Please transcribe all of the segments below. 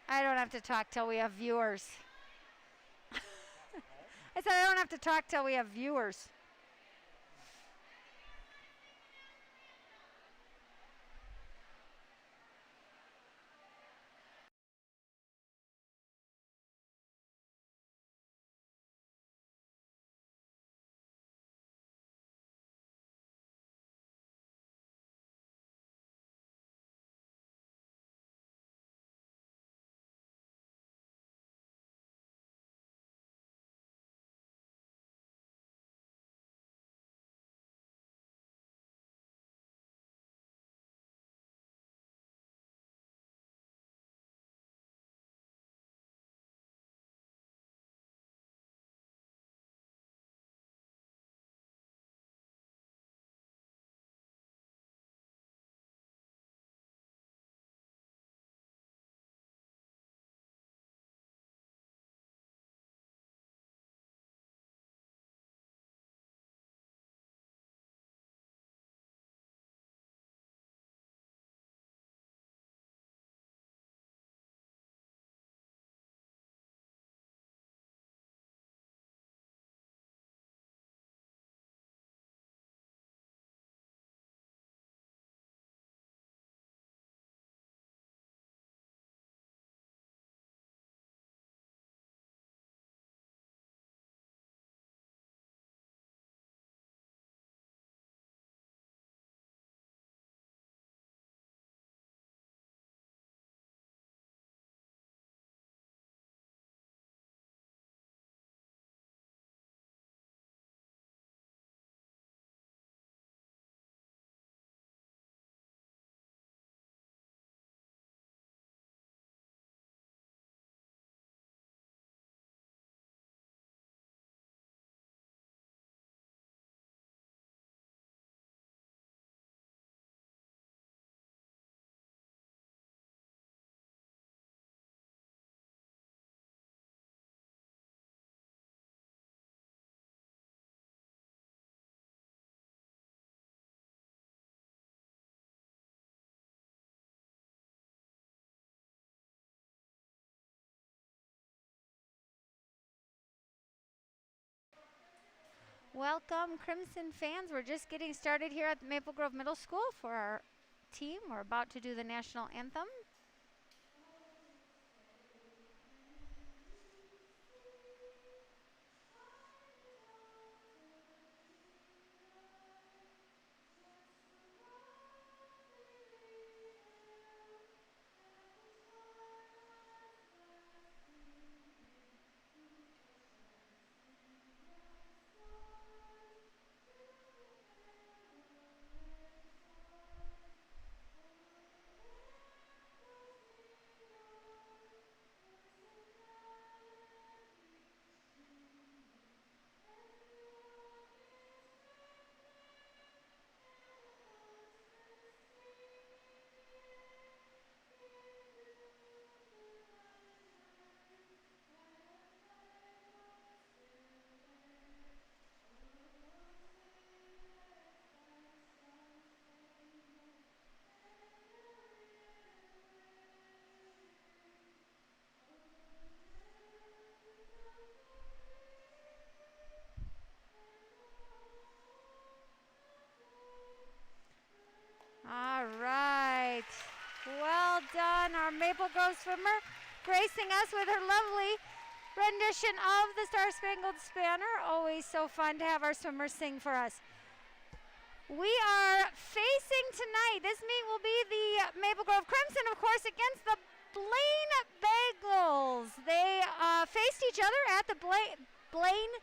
I don't have to talk till we have viewers. I said I don't have to talk till we have viewers. Welcome, Crimson fans. We're just getting started here at Maple Grove Middle School for our team. We're about to do the national anthem. All right. Well done, our Maple Grove swimmer, gracing us with her lovely rendition of the Star Spangled Banner. Always so fun to have our swimmers sing for us. We are facing tonight. This meet will be the Maple Grove Crimson, of course, against the Blaine Bagels. They faced each other at the Blaine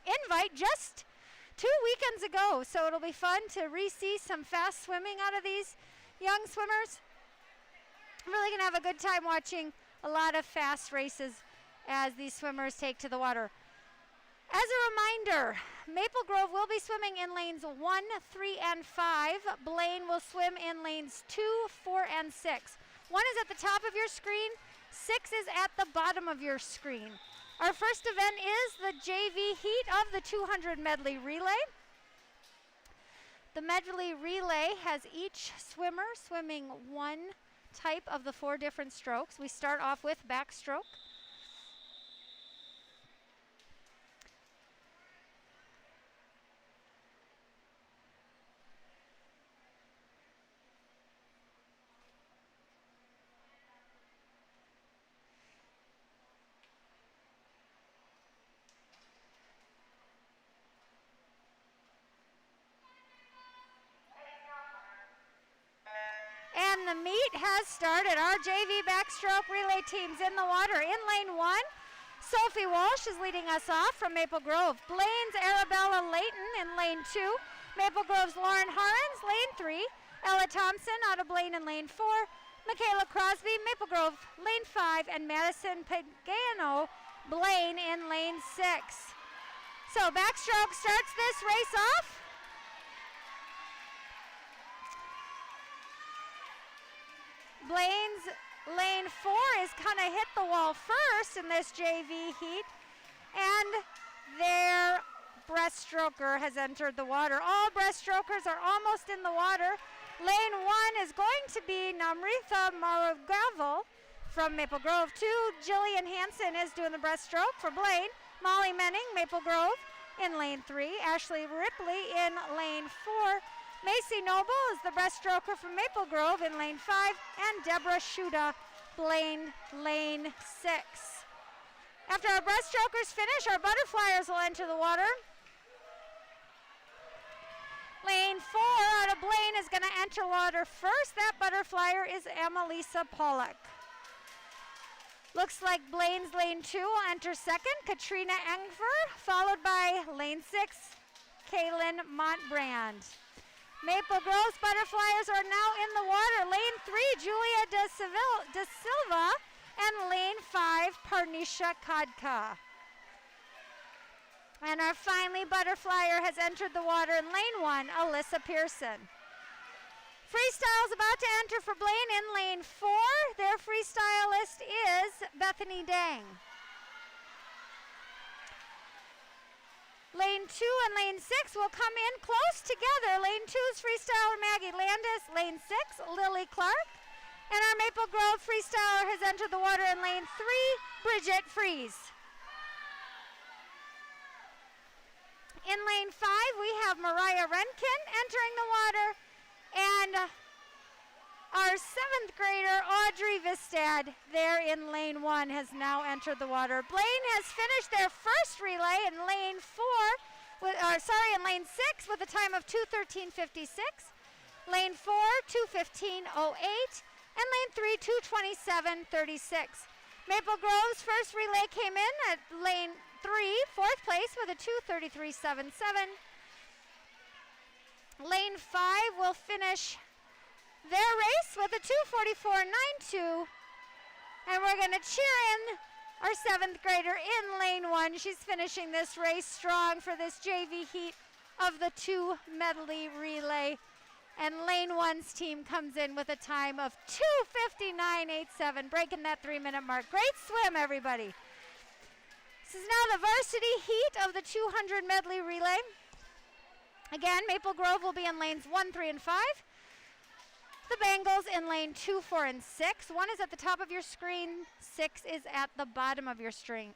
Invite just 2 weekends ago, so it'll be fun to re-see some fast swimming out of these young swimmers. I'm really going to have a good time watching a lot of fast races as these swimmers take to the water. As a reminder, Maple Grove will be swimming in lanes 1, 3, and 5. Blaine will swim in lanes 2, 4, and 6. 1 is at the top of your screen, 6 is at the bottom of your screen. Our first event is the JV heat of the 200 medley relay. The medley relay has each swimmer swimming 1 type of the 4 different strokes. We start off with backstroke. And the meet has started. Our JV backstroke relay team's in the water. In lane 1, Sophie Walsh is leading us off from Maple Grove. Blaine's Arabella Layton in lane 2. Maple Grove's Lauren Harens, lane 3. Ella Thompson out of Blaine in lane 4. Michaela Crosby, Maple Grove, lane 5. And Madison Pagano, Blaine in lane 6. So backstroke starts this race off. Blaine's lane 4 is kind of hit the wall first in this JV heat, and their breaststroker has entered the water. All breaststrokers are almost in the water. Lane 1 is going to be Namritha Maragavel from Maple Grove. 2, Jillian Hansen is doing the breaststroke for Blaine. Molly Menning, Maple Grove in lane 3. Ashley Ripley in lane 4. Macy Noble is the breaststroker from Maple Grove in lane 5, and Deborah Shuda, Blaine, lane 6. After our breaststrokers finish, our butterflyers will enter the water. Lane 4 out of Blaine is going to enter water first. That butterflyer is Emelisa Pollock. Looks like Blaine's lane 2 will enter second, Katrina Engfer, followed by lane 6, Kaylin Montbrand. Maple Grove's butterflyers are now in the water. Lane 3, Julia De Silva, and lane 5, Parnisha Kadka. And our finally butterflyer has entered the water in lane 1, Alyssa Pearson. Freestyle is about to enter for Blaine in lane 4. Their freestylist is Bethany Dang. Lane 2 and lane 6 will come in close together. Lane 2's freestyler Maggie Landis. Lane 6, Lily Clark. And our Maple Grove freestyler has entered the water in lane 3, Bridget Fries. In lane 5, we have Mariah Renkin entering the water. And our 7th grader, Audrey Vistad, there in lane 1, has now entered the water. Blaine has finished their first relay in lane 6 with a time of 2:13.56. Lane 4, 2:15.08. And lane 3, 2:27.36. Maple Grove's first relay came in at lane 3, 4th place with a 2:33.77. Lane 5 will finish their race with a 2:44.92. And we're going to cheer in our 7th grader in lane 1. She's finishing this race strong for this JV heat of the 2 medley relay. And lane 1's team comes in with a time of 2:59.87, breaking that 3-minute mark. Great swim, everybody. This is now the varsity heat of the 200 medley relay. Again, Maple Grove will be in lanes 1, 3, and 5. The Bengals in lane 2, 4, and 6. 1 is at the top of your screen. 6 is at the bottom of your screen.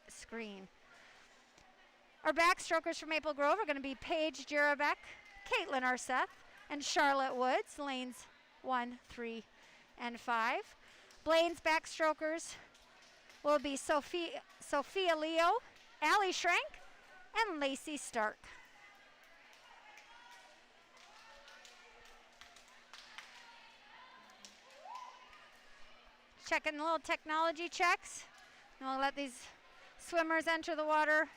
Our backstrokers for Maple Grove are going to be Paige Jarabek, Caitlin Arseth, and Charlotte Woods, lanes 1, 3, and 5. Blaine's backstrokers will be Sophia Leo, Allie Schrank, and Lacey Stark. Checking little technology checks. And we'll let these swimmers enter the water.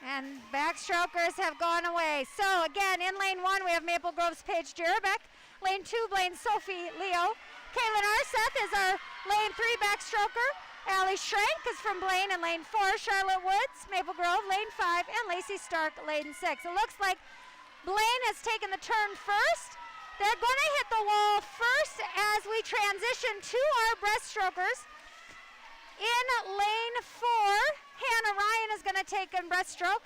And backstrokers have gone away. So again, in lane 1, we have Maple Grove's Paige Jarabek. Lane 2, Blaine Sophie Leo. Kaylin Arseth is our lane 3 backstroker. Allie Schrank is from Blaine in lane 4. Charlotte Woods, Maple Grove, lane 5. And Lacey Stark, lane 6. It looks like Blaine has taken the turn first. They're going to hit the wall first as we transition to our breaststrokers. In lane 4, Hannah Ryan is going to take in breaststroke.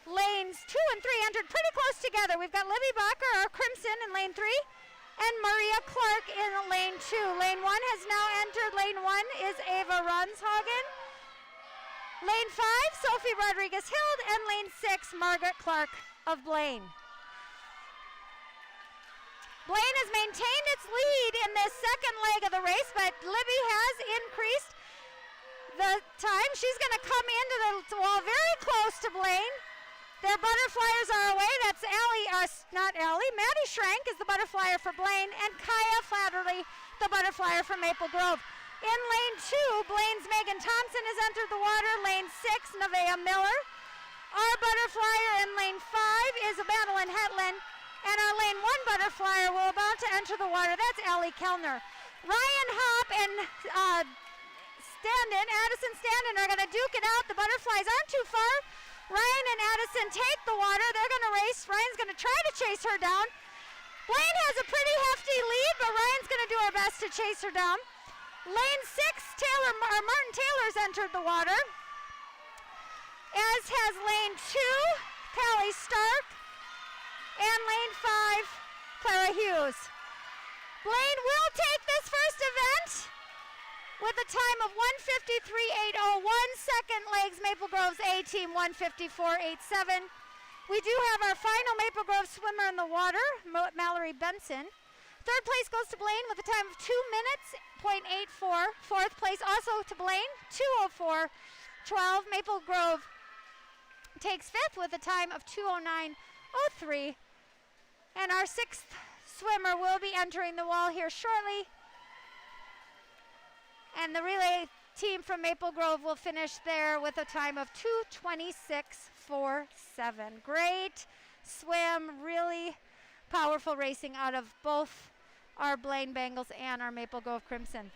Lanes 2 and 3 entered pretty close together. We've got Libby Bacher, our Crimson, in lane 3, and Maria Clark in lane 2. Lane 1 has now entered. Lane 1 is Ava Runshagen. Lane 5, Sophie Rodriguez-Hild, and lane 6, Margaret Clark of Blaine. Blaine has maintained its lead in this second leg of the race, but Libby has increased the time. She's going to come into the wall very close to Blaine. Their butterflyers are away. That's Maddie Schrank is the butterflyer for Blaine, and Kaya Flatterly, the butterflyer for Maple Grove. In lane 2, Blaine's Megan Thompson has entered the water. Lane 6, Nevaeh Miller. Our butterflyer in lane 5 is Madeline Hetland, and our lane 1 butterflyer will about to enter the water. That's Allie Kellner. Ryan Hopp and Addison Standen are going to duke it out. The butterflies aren't too far. Ryan and Addison take the water. They're going to race. Ryan's going to try to chase her down. Blaine has a pretty hefty lead, but Ryan's going to do her best to chase her down. Lane 6, Martin Taylor's entered the water, as has lane 2, Callie Stark, and lane 5, Clara Hughes. Blaine will take this first event with a time of 1:53.801. Second legs, Maple Grove's A team 1:54.87. We do have our final Maple Grove swimmer in the water, Mallory Benson. Third place goes to Blaine with a time of 2 minutes, .84. Fourth place also to Blaine, 2:04.12. Maple Grove takes fifth with a time of 2:09.03. And our sixth swimmer will be entering the wall here shortly. And the relay team from Maple Grove will finish there with a time of 2:26.47. Great swim, really powerful racing out of both our Blaine Bengals and our Maple Grove Crimson.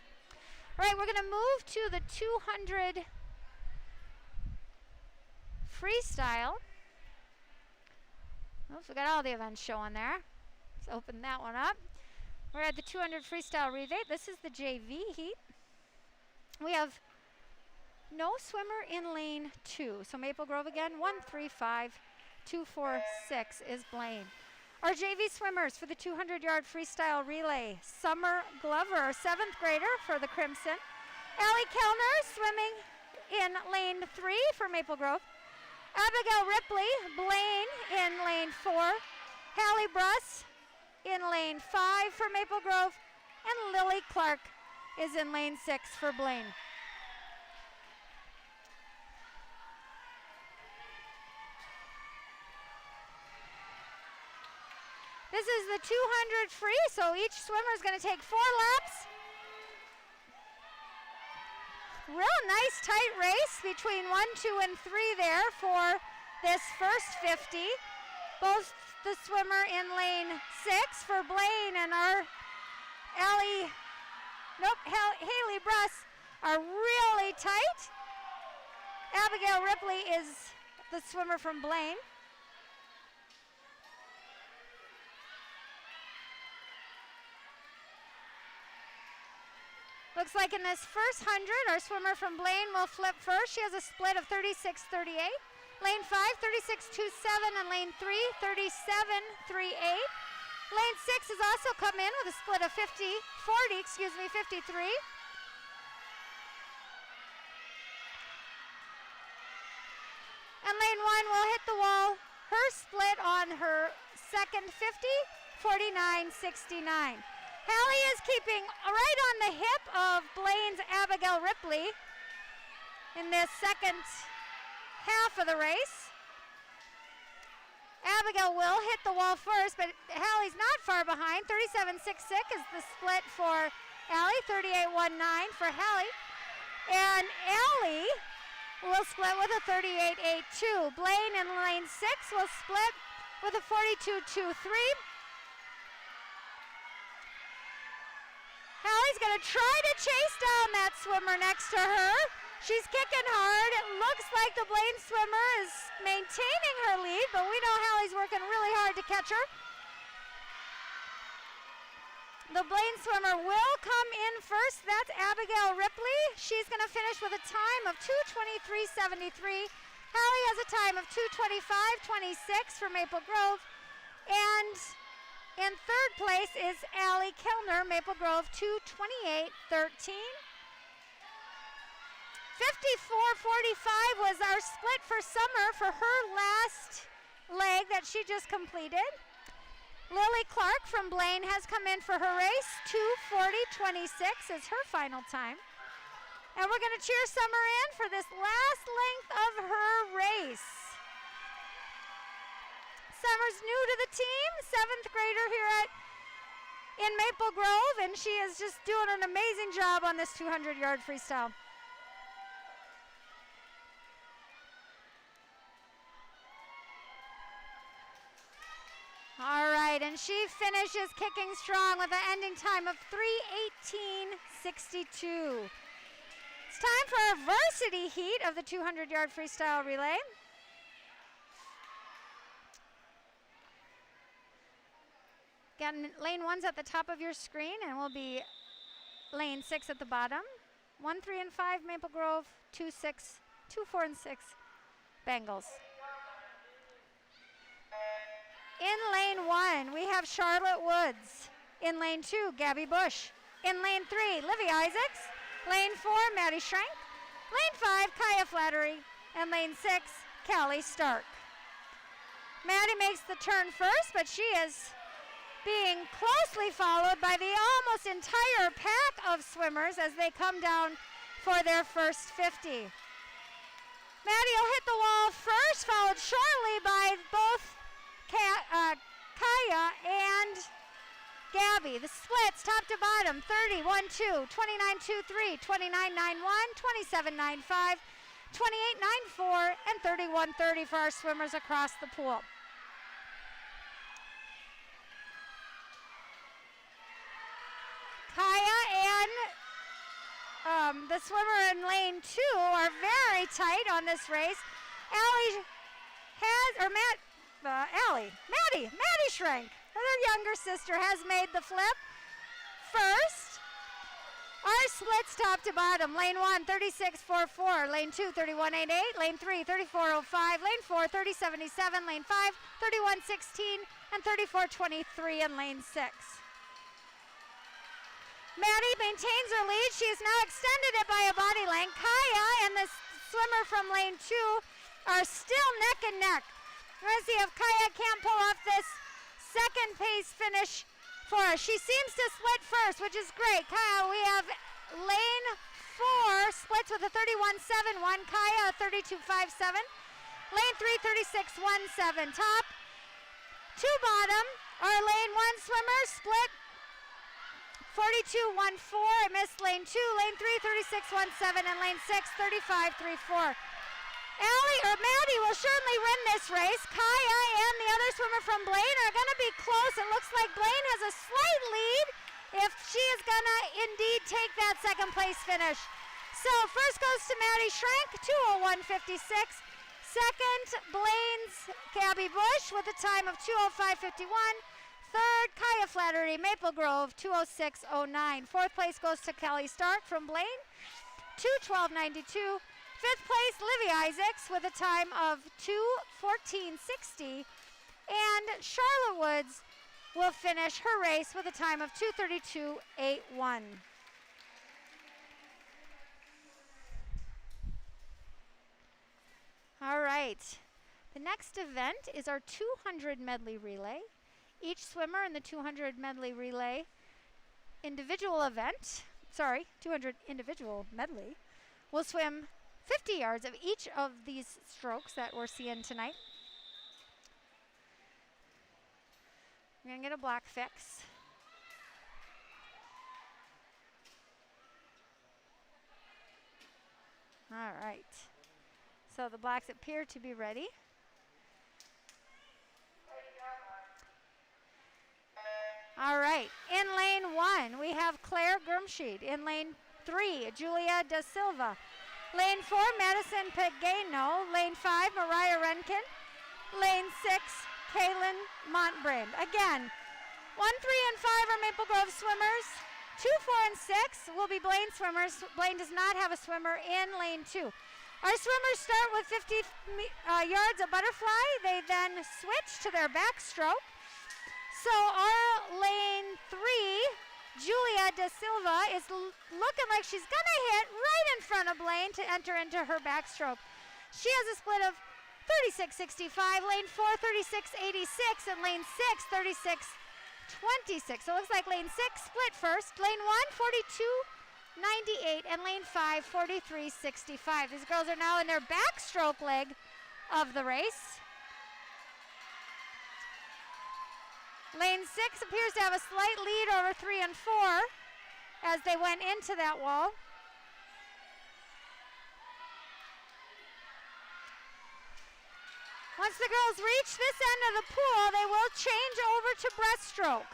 All right, we're going to move to the 200 freestyle. Oops, we got all the events showing there. Let's open that one up. We're at the 200 freestyle relay. This is the JV heat. We have no swimmer in lane 2. So Maple Grove again, 1:35.246 is Blaine. Our JV swimmers for the 200-yard freestyle relay. Summer Glover, 7th grader for the Crimson. Allie Kellner swimming in lane 3 for Maple Grove. Abigail Ripley, Blaine in lane 4. Hallie Bruss in lane 5 for Maple Grove. And Lily Clark is in lane 6 for Blaine. This is the 200 free, so each swimmer is going to take 4 laps. Real nice tight race between 1, 2, and 3 there for this first 50. Both the swimmer in lane 6 for Blaine and our Hallie Bruss are really tight. Abigail Ripley is the swimmer from Blaine. Looks like in this first 100, our swimmer from Blaine will flip first. She has a split of 36.38. Lane 5, 36.27, and lane 3, 37.38. Lane 6 has also come in with a split of 53. And lane 1 will hit the wall. Her split on her second 50, 49.69. Hallie is keeping right on the hip of Blaine's Abigail Ripley in this second half of the race. Abigail will hit the wall first, but Hallie's not far behind. 37.66 is the split for Allie, 38.19 for Hallie. And Allie will split with a 38.82. Blaine in lane 6 will split with a 42.23. Hallie's going to try to chase down that swimmer next to her. She's kicking hard. It looks like the Blaine swimmer is maintaining her lead, but we know Hallie's working really hard to catch her. The Blaine swimmer will come in first. That's Abigail Ripley. She's going to finish with a time of 2:23.73. Hallie has a time of 2:25.26 for Maple Grove. And in third place is Allie Kellner, Maple Grove, 2:28.13. 54.45 was our split for Summer for her last leg that she just completed. Lily Clark from Blaine has come in for her race. 2:40.26 is her final time. And we're going to cheer Summer in for this last length of her race. Summer's new to the team, 7th grader here in Maple Grove, and she is just doing an amazing job on this 200-yard freestyle. All right, and she finishes kicking strong with an ending time of 3:18.62. It's time for our varsity heat of the 200-yard freestyle relay. Again, lane 1's at the top of your screen, and will be lane 6 at the bottom. 1, 3, and 5, Maple Grove. 2, 6, 2, 4, and 6, Bengals. In lane 1, we have Charlotte Woods. In lane 2, Gabby Bush. In lane 3, Livy Isaacs. Lane 4, Maddie Schrank. Lane 5, Kaya Flattery. And lane 6, Callie Stark. Maddie makes the turn first, but she is being closely followed by the almost entire pack of swimmers as they come down for their first 50. Maddie will hit the wall first, followed shortly by both Kaya and Gabby. The splits top to bottom, 30-1-2, 29-2-3, 29-9-1, 27-9-5, 28-9-4, and 31-30 for our swimmers across the pool. Kaya and the swimmer in lane 2 are very tight on this race. Maddie Schrank, her younger sister, has made the flip first. Our splits top to bottom. Lane 1, 36.44. Lane 2, 31.88. Lane 3, 34.05. Lane 4, 30.77. Lane 5, 31.16. And 34.23 in lane 6. Maddie maintains her lead. She has now extended it by a body length. Kaya and the swimmer from lane 2 are still neck and neck. We're going to see if Kaya can't pull off this second pace finish for us. She seems to split first, which is great. Kaya, we have lane 4 splits with a 31.71. Kaya, a 32.57. Lane 3, 36.17. Top to bottom, our lane 1 swimmer split 42.14. I missed lane 2. Lane 3, 36.17. And lane 6, 35.34. Maddie will certainly win this race. Kaya and the other swimmer from Blaine are going to be close. It looks like Blaine has a slight lead if she is going to indeed take that second place finish. So first goes to Maddie Schrank, 2:01.56. Second, Blaine's Gabby Bush with a time of 2:05.51. Third, Kaya Flattery, Maple Grove, 2:06.09. Fourth place goes to Callie Stark from Blaine, 2:12.92. Fifth place, Livy Isaacs with a time of 2:14.60. And Charlotte Woods will finish her race with a time of 2:32.81. All right. The next event is our 200 medley relay. Each swimmer in the 200 medley relay 200 individual medley will swim 50 yards of each of these strokes that we're seeing tonight. We're going to get a block fix. All right. So the blocks appear to be ready. All right. In lane 1, we have Claire Jermshed. In lane 3, Julia Da Silva. Lane 4, Madison Pagano. Lane 5, Mariah Renkin. Lane 6, Kaylin Montbrand. Again, 1, 3, and 5 are Maple Grove swimmers. 2, 4, and 6 will be Blaine swimmers. Blaine does not have a swimmer in lane 2. Our swimmers start with 50 yards of butterfly. They then switch to their backstroke. So our lane 3, Julia Da Silva, is looking like she's gonna hit right in front of Blaine to enter into her backstroke. She has a split of 36.65, lane 4, 36.86, and lane 6, 36.26. So it looks like lane 6 split first. Lane 1, 42.98, and lane 5, 43.65. These girls are now in their backstroke leg of the race. Lane 6 appears to have a slight lead over 3 and 4 as they went into that wall. Once the girls reach this end of the pool, they will change over to breaststroke.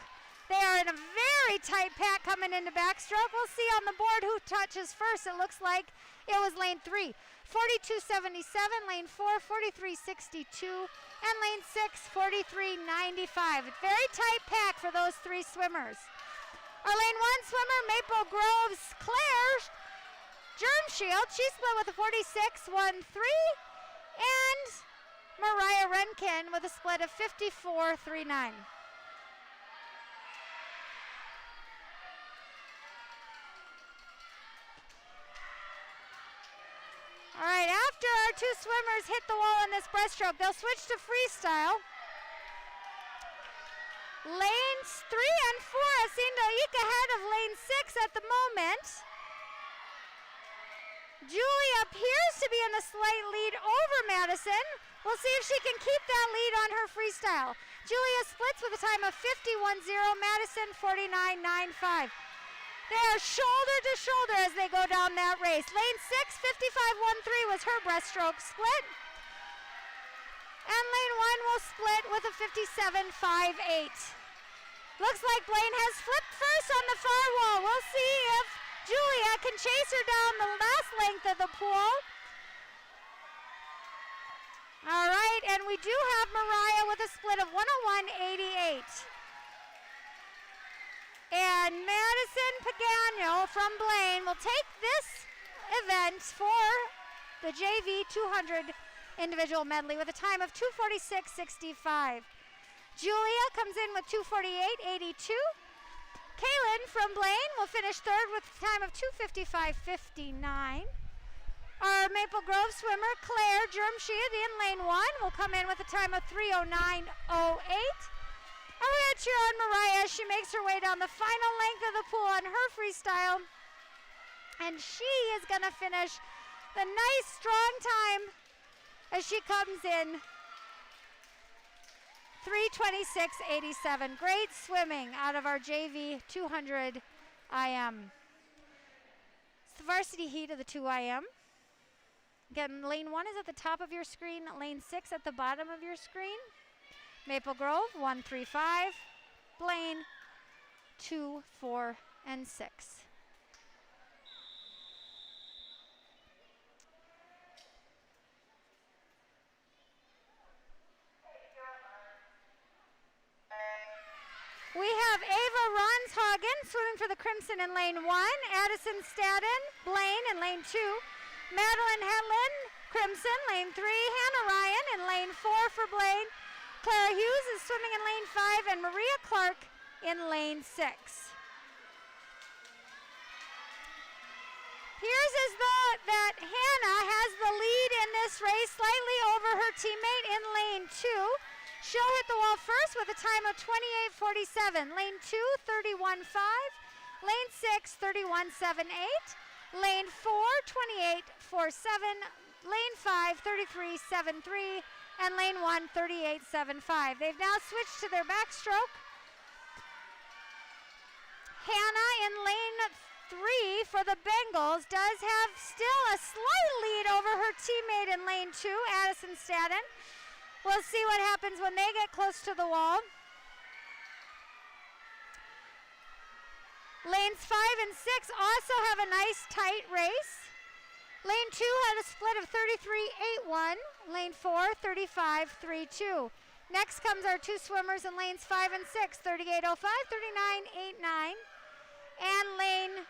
They are in a very tight pack coming into backstroke. We'll see on the board who touches first. It looks like it was lane 3, 42.77, lane 4, 43.62, and lane 6, 43.95. Very tight pack for those 3 swimmers. Our lane 1 swimmer, Maple Grove's Claire Jermshed, she split with a 46.13, and Mariah Renkin with a split of 54.39. All right, after our 2 swimmers hit the wall in this breaststroke, they'll switch to freestyle. Lanes 3 and 4 seem to eke ahead of lane 6 at the moment. Julie appears to be in a slight lead over Madison. We'll see if she can keep that lead on her freestyle. Julia splits with a time of 51.0, Madison 49.95. They are shoulder to shoulder as they go down that race. Lane 6, 55.13 was her breaststroke split. And lane 1 will split with a 57.58. Looks like Blaine has flipped first on the far wall. We'll see if Julia can chase her down the last length of the pool. All right, and we do have Mariah with a split of 101.88. And Madison Pagano from Blaine will take this event for the JV 200 individual medley with a time of 2:46.65. Julia comes in with 2:48.82. Kaylin from Blaine will finish third with a time of 2:55.59. Our Maple Grove swimmer, Claire Jermshed, in lane 1, will come in with a time of 3:09.08. And we're going to cheer on Mariah as she makes her way down the final length of the pool on her freestyle. And she is going to finish the nice, strong time as she comes in 3:26.87. Great swimming out of our JV 200 IM. It's the varsity heat of the 2 IM. Again, lane 1 is at the top of your screen, lane 6 at the bottom of your screen. Maple Grove, 1-3-5. Blaine, 2, 4, and 6. We have Ava Ronshagen swimming for the Crimson in lane 1. Addison Stadden, Blaine in lane 2. Madeline Hetland, Crimson, lane 3. Hannah Ryan in lane 4 for Blaine. Clara Hughes is swimming in lane 5, and Maria Clark in lane 6. Appears as though that Hannah has the lead in this race, slightly over her teammate in lane 2. She'll hit the wall first with a time of 28.47. Lane 2, 31.5. Lane 6, 31.78. Lane 4, 28.47. Lane 5, 33.73. And lane 1, 38.75. They've now switched to their backstroke. Hannah in lane 3 for the Bengals does have still a slight lead over her teammate in lane 2, Addison Stadden. We'll see what happens when they get close to the wall. Lanes 5 and 6 also have a nice tight race. Lane 2 had a split of 33.81. Lane 4, 35.32. Next comes our two swimmers in lanes 5 and 6, 38.05, 39.89. And lane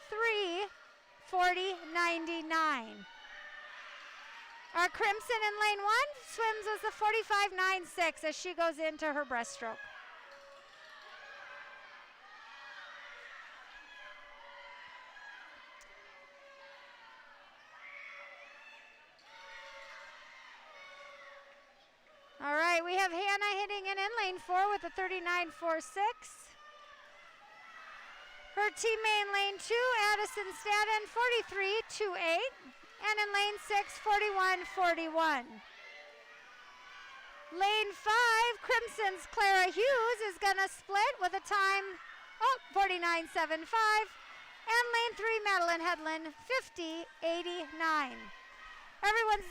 3, 40.99. Our Crimson in lane 1 swims as the 45.96 as she goes into her breaststroke. All right, we have Hannah hitting in lane 4 with a 39.46. Her teammate in lane 2, Addison Stanton, 43.28. And in lane 6, 41.41. Lane 5, Crimson's Clara Hughes is going to split with a time, 49.75. And lane 3, Madeline Headland, 50.89. Everyone's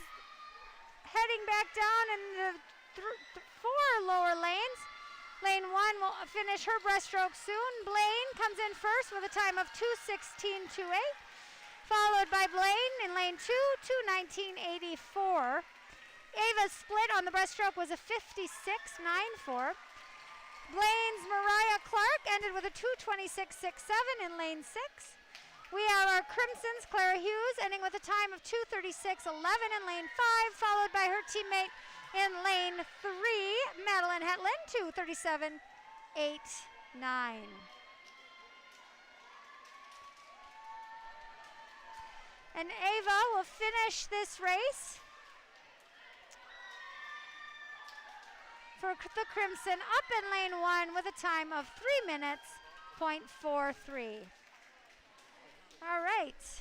heading back down in the 4 lower lanes. Lane 1 will finish her breaststroke soon. Blaine comes in first with a time of 2:16.28, followed by Blaine in lane 2, 2:19.84. Ava's split on the breaststroke was a 56.94. Blaine's Mariah Clark ended with a 2:26.67 in lane 6. We have our Crimson's Clara Hughes ending with a time of 2:36.11 in lane 5, followed by her teammate in lane 3, Madeline Hetland, 2:37.89. And Ava will finish this race for the Crimson up in lane 1 with a time of 3:43. All right.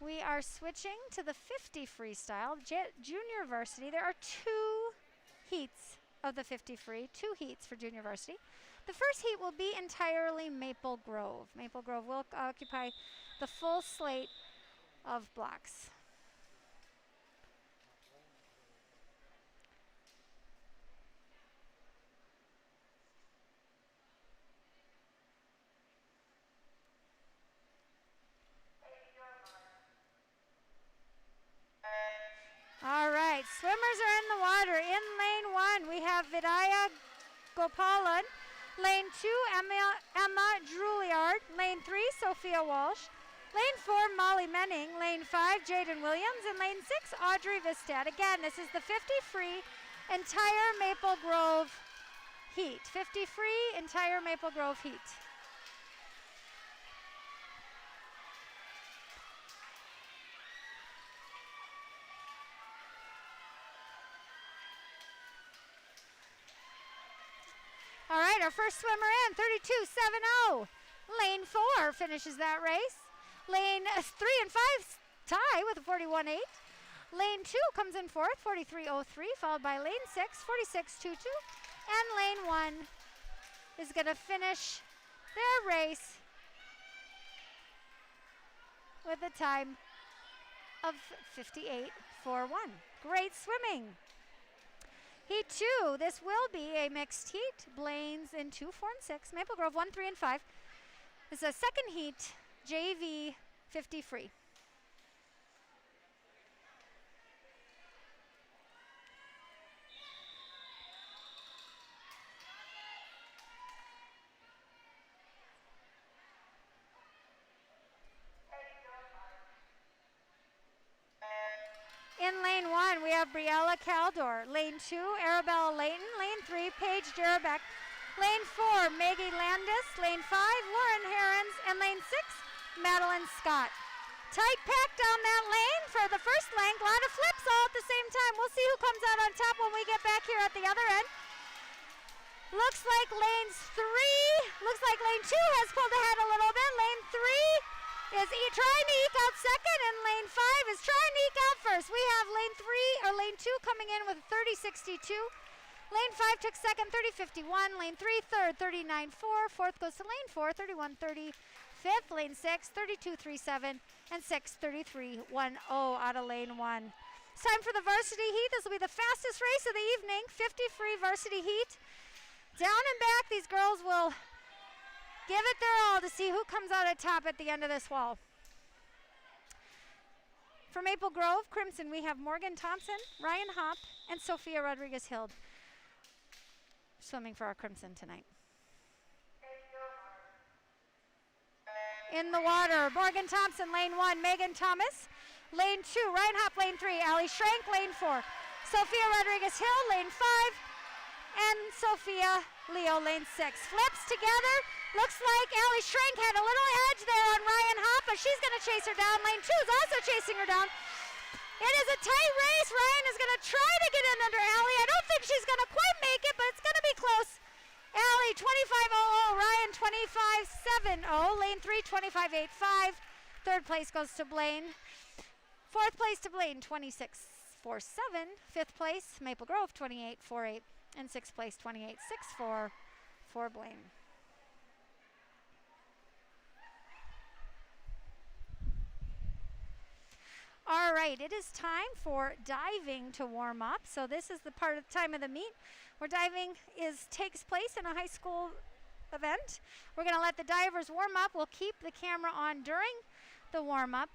We are switching to the 50 freestyle, junior varsity. There are 2 heats of the 50 free, 2 heats for junior varsity. The first heat will be entirely Maple Grove. Maple Grove will occupy the full slate of blocks. All right, swimmers are in the water. In lane 1, we have Vidya Gopalan. Lane 2, Emma Juilliard. Lane 3, Sophia Walsh. Lane 4, Molly Menning. Lane 5, Jaden Williams. And lane 6, Audrey Vistad. Again, this is the 50 free entire Maple Grove heat. 50 free entire Maple Grove heat. All right, our first swimmer in, 32.70. Lane 4 finishes that race. Lane 3 and 5 tie with a 41.8. Lane 2 comes in fourth, 43.03, followed by lane 6, 46.22. And lane 1 is going to finish their race with a time of 58.41. Great swimming. Heat 2, this will be a mixed heat. Blaine's in 2, 4, and 6. Maple Grove 1, 3, and 5. This is a second heat, JV 50 free. In lane 1, we have Briella Caldor. Lane 2, Arabella Layton. Lane 3, Paige Jarabek. Lane 4, Maggie Landis. Lane 5, Lauren Herons. And lane 6, Madeline Scott. Tight pack down that lane for the first lane. A lot of flips all at the same time. We'll see who comes out on top when we get back here at the other end. Looks like lane 2 has pulled ahead a little bit. Lane 3 is trying to eke out second, and lane 5 is trying to eke out first. We have lane 2 coming in with a 30.62. Lane 5 took second, 30.51. Lane 3 third, 39.4. Fourth goes to lane 4, 31.30. Fifth, lane 6, 32.37. And 6:33.10 out of lane 1. It's time for the varsity heat. This will be the fastest race of the evening, 50 free varsity heat. It's down and back. These girls will give it their all to see who comes out at top at the end of this wall. For Maple Grove Crimson, we have Morgan Thompson, Ryan Hopp, and Sophia Rodriguez-Hild swimming for our Crimson tonight. In the water, Morgan Thompson, lane 1, Megan Thomas, lane 2, Ryan Hopp, lane 3, Allie Schrank, lane 4, Sophia Rodriguez-Hild, lane 5, and Sophia Leo, lane 6. Flips together. Looks like Allie Schrank had a little edge there on Ryan Hopp, but she's going to chase her down. Lane 2 is also chasing her down. It is a tight race. Ryan is going to try to get in under Allie. I don't think she's going to quite make it, but it's going to be close. Allie 25.00, Ryan 25.70. Lane 3 25.85. Third place goes to Blaine. Fourth place to Blaine 26.47. Fifth place Maple Grove 28.48. And sixth place 28.64 for Blaine. All right, it is time for diving to warm up. So this is the part of the time of the meet where diving takes place in a high school event. We're going to let the divers warm up. We'll keep the camera on during the warm up,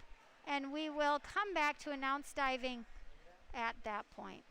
and we will come back to announce diving at that point.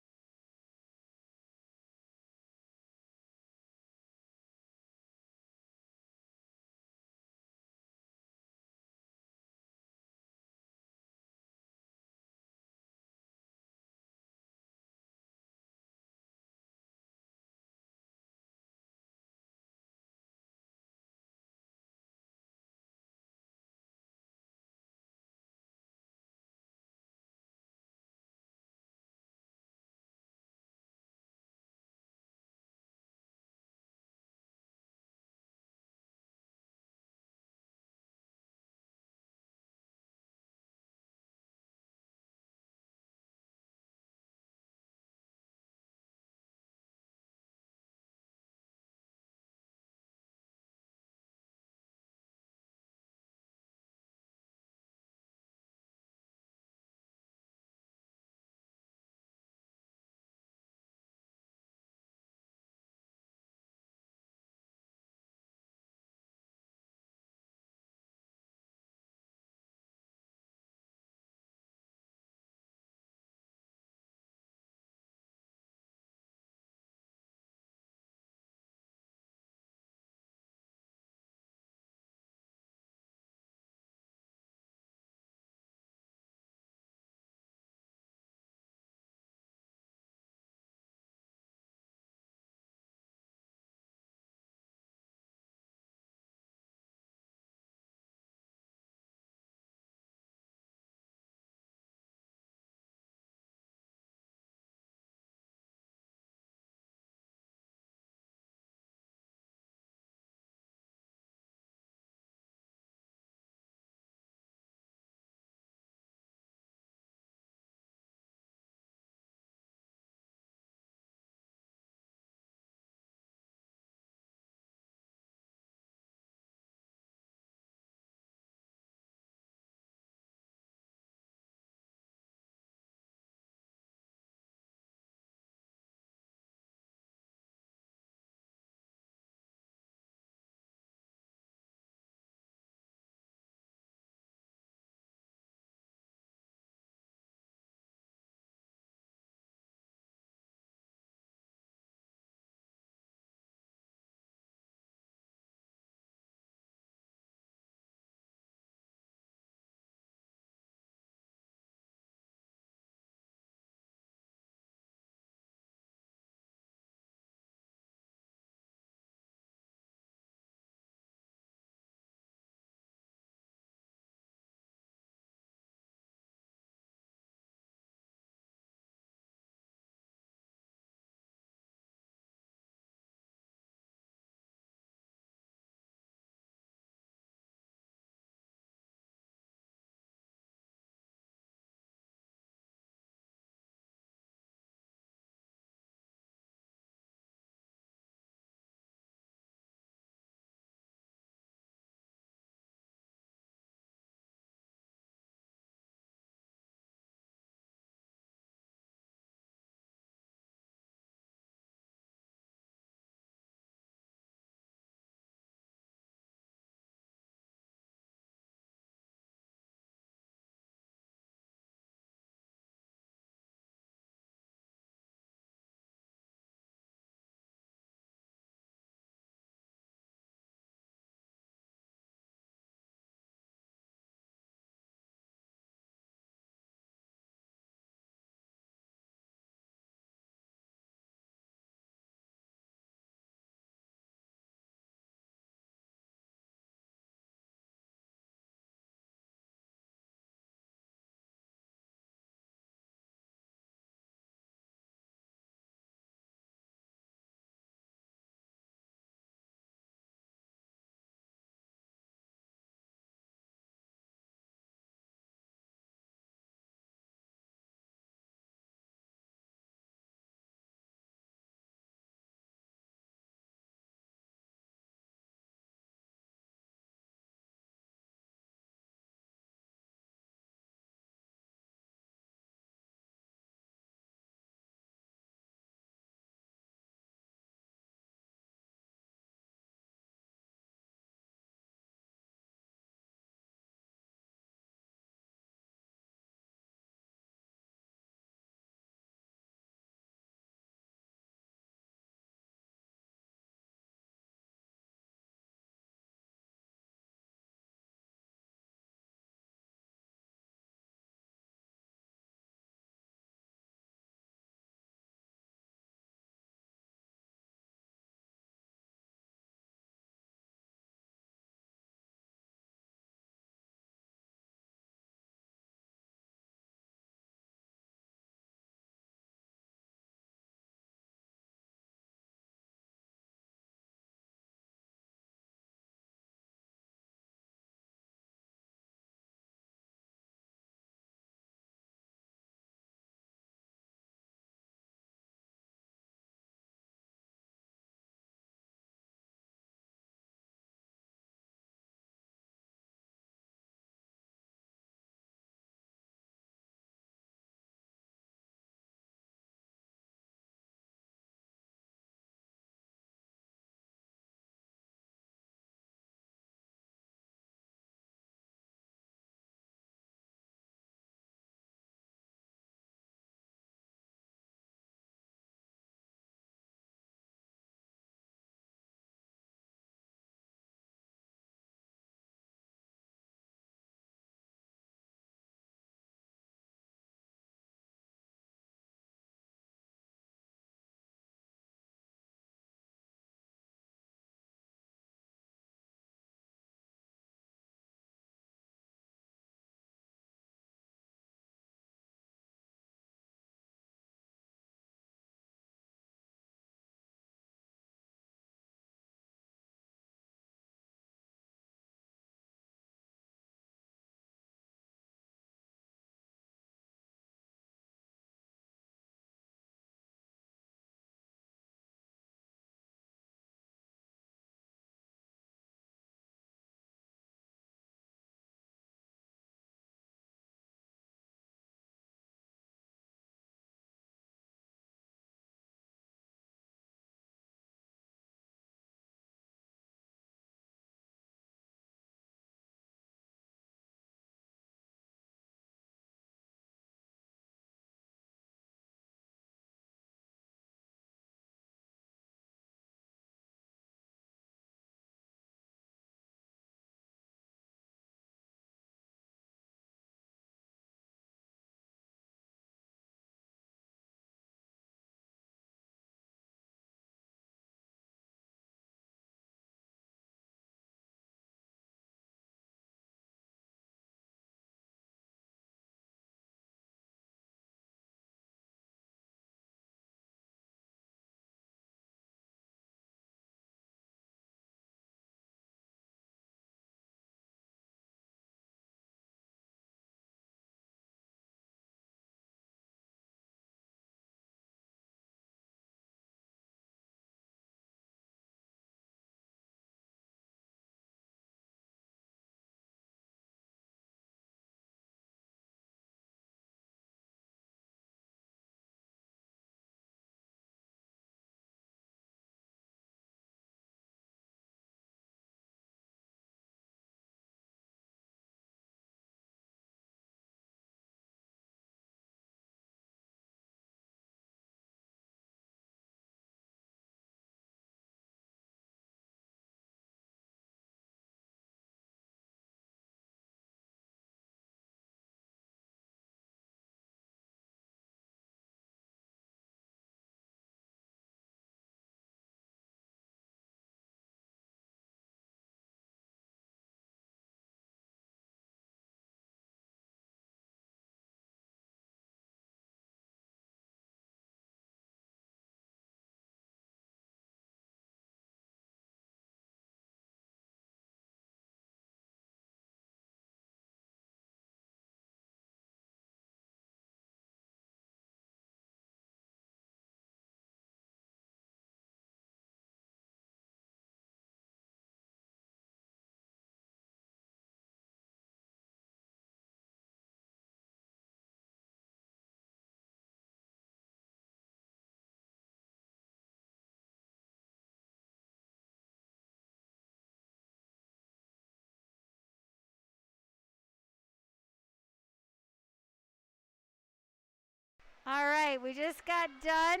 All right, we just got done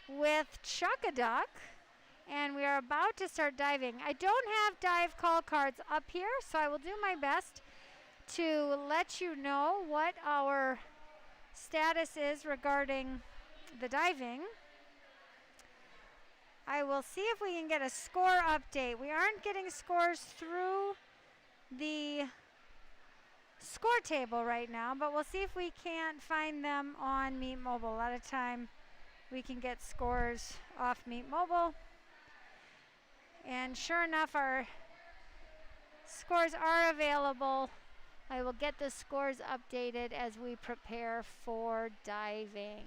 with Chuck-a-Duck, and we are about to start diving. I don't have dive call cards up here, so I will do my best to let you know what our status is regarding the diving. I will see if we can get a score update. We aren't getting scores through the score table right now, but we'll see if we can't find them on Meet Mobile. A lot of time we can get scores off Meet Mobile. And sure enough, our scores are available. I will get the scores updated as we prepare for diving.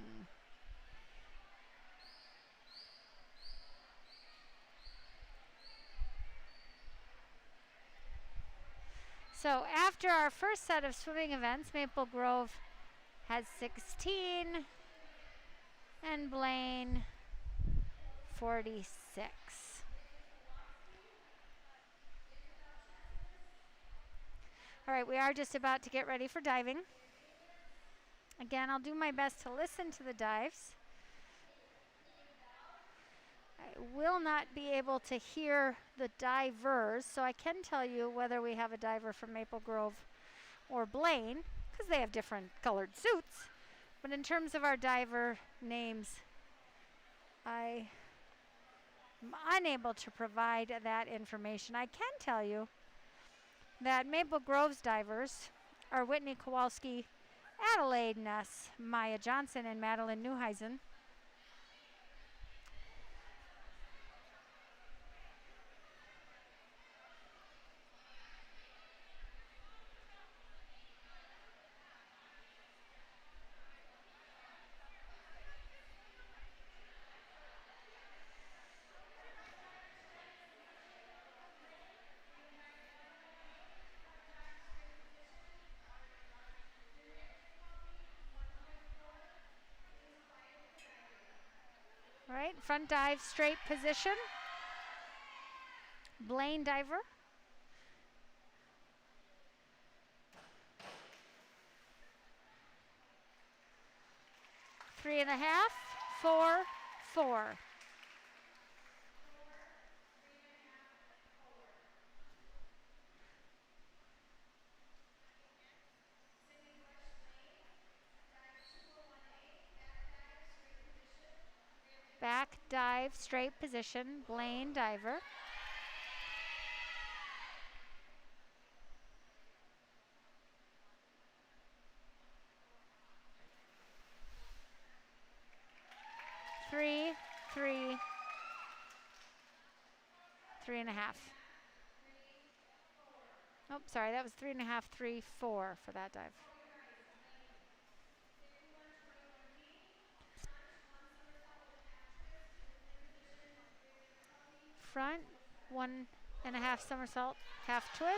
So after our first set of swimming events, Maple Grove has 16 and Blaine 46. All right, we are just about to get ready for diving. Again, I'll do my best to listen to the dives. I will not be able to hear the divers, so I can tell you whether we have a diver from Maple Grove or Blaine, because they have different colored suits. But in terms of our diver names, I am unable to provide that information. I can tell you that Maple Grove's divers are Whitney Kowalski, Adelaide Ness, Maya Johnson, and Madeline Newheisen. All right, front dive, straight position. Blaine diver. Three and a half, 4, 4. Back dive, straight position, Blaine diver. Three, 3, 3.5. Oh, sorry, that was 3.5, 3, 4 for that dive. Front, 1.5 somersault, half twist,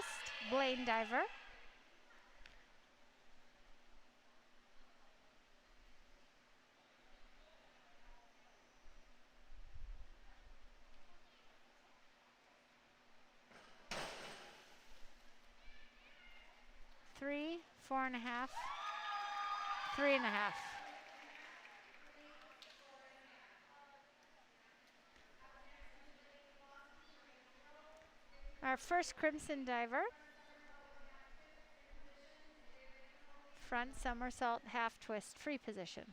Blaine diver. Three, 4.5, 3.5. Our first crimson diver. Front somersault, half twist, free position.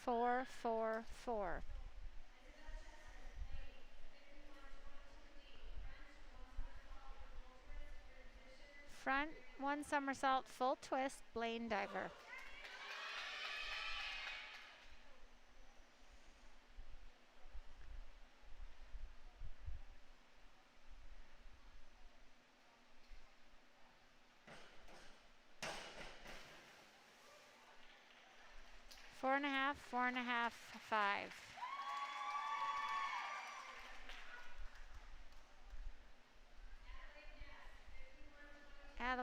Four, 4, 4. Front, 1 somersault, full twist, Blaine diver. Four and a half, 4.5, 5.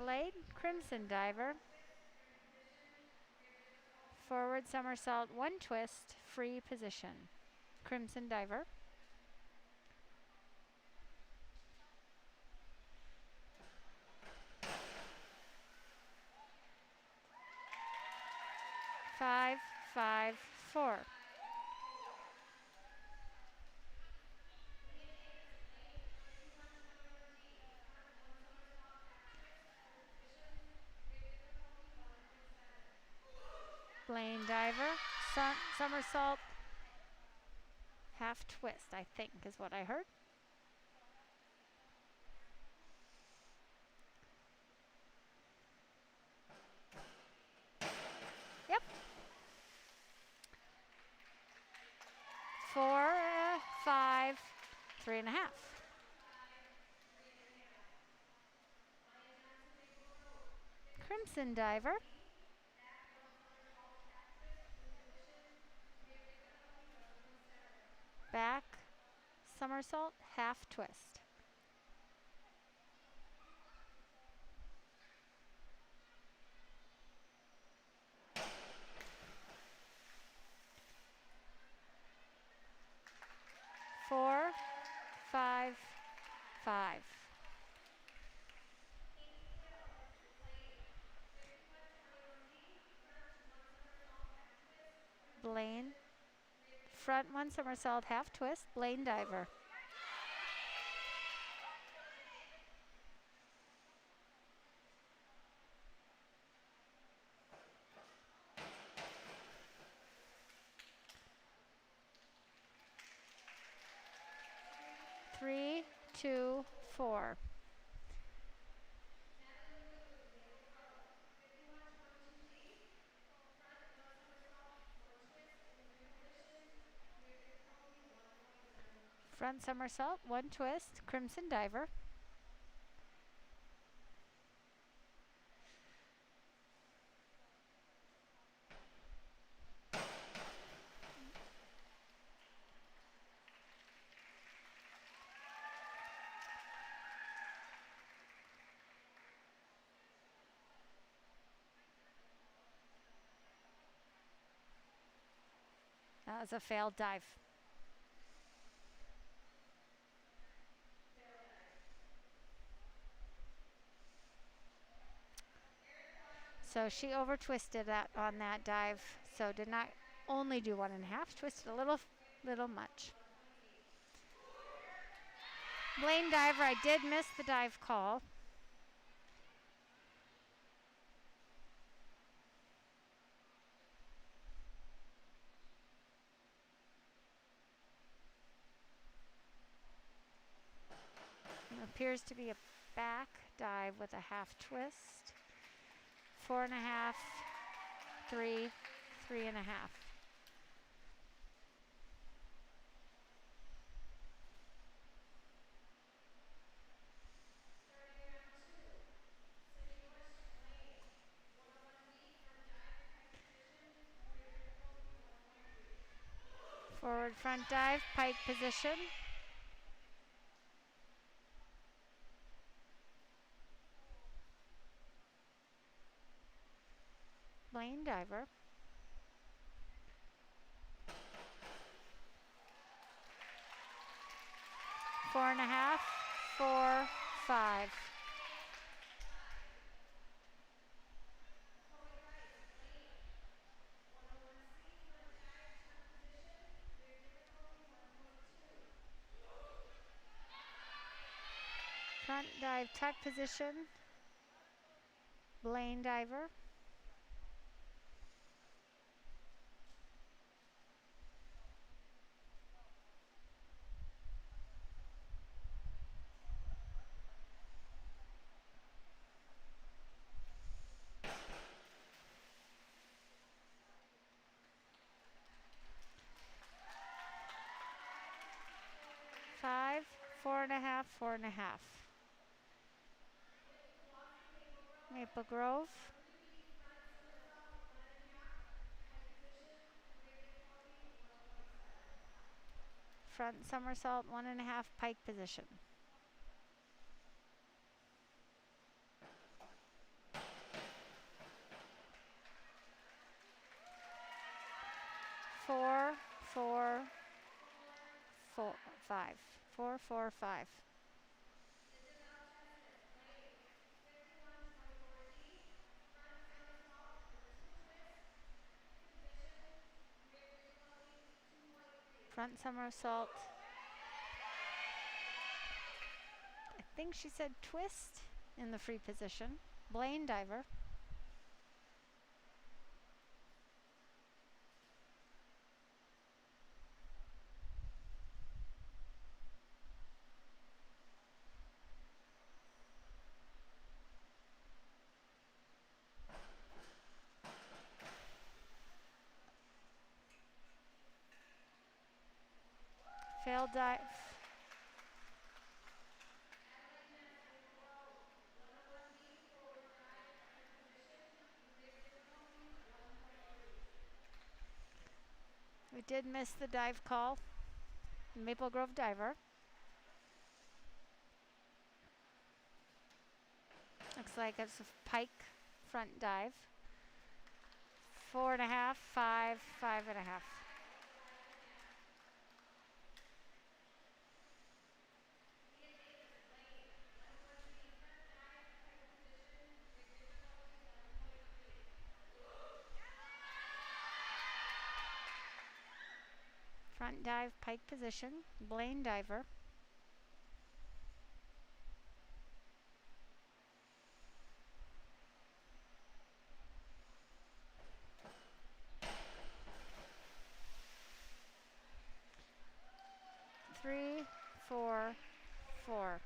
delayed, crimson diver. Forward somersault, one twist, free position. Crimson diver. Five, five, four. Blaine diver, somersault, half twist, I think is what I heard. Yep. 4, 5, 3.5. Crimson diver. Back, somersault, half twist. Four, five, five. Blaine, front one somersault, half twist, Blaine diver. Three, two, four. Front somersault, one twist, crimson diver. That was a failed dive. So she over twisted that on that dive. So did not only do 1.5, twisted a little much. Blaine diver, I did miss the dive call. It appears to be a back dive with a half twist. 4.5, 3, 3.5. Forward front dive, pike position. Blaine diver. Four and a half, 4, 5. Front dive, tuck position. Blaine diver. Five, 4.5, 4.5. Maple Grove. Front somersault, 1.5, pike position. 4, 4, 4, 5. 4, 4, 5. Front somersault. I think she said twist in the free position. Blaine diver. Failed dive. We did miss the dive call. Maple Grove diver. Looks like it's a pike front dive. 4.5, 5, 5.5. Front dive, pike position. Blaine diver. Three, 4, 4.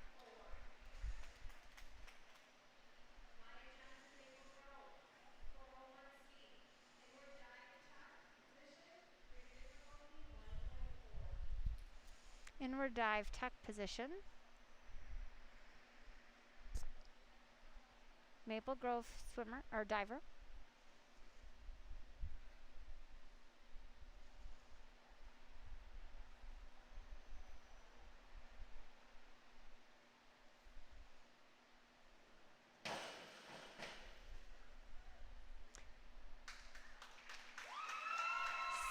Inward dive, tuck position. Maple Grove swimmer or diver.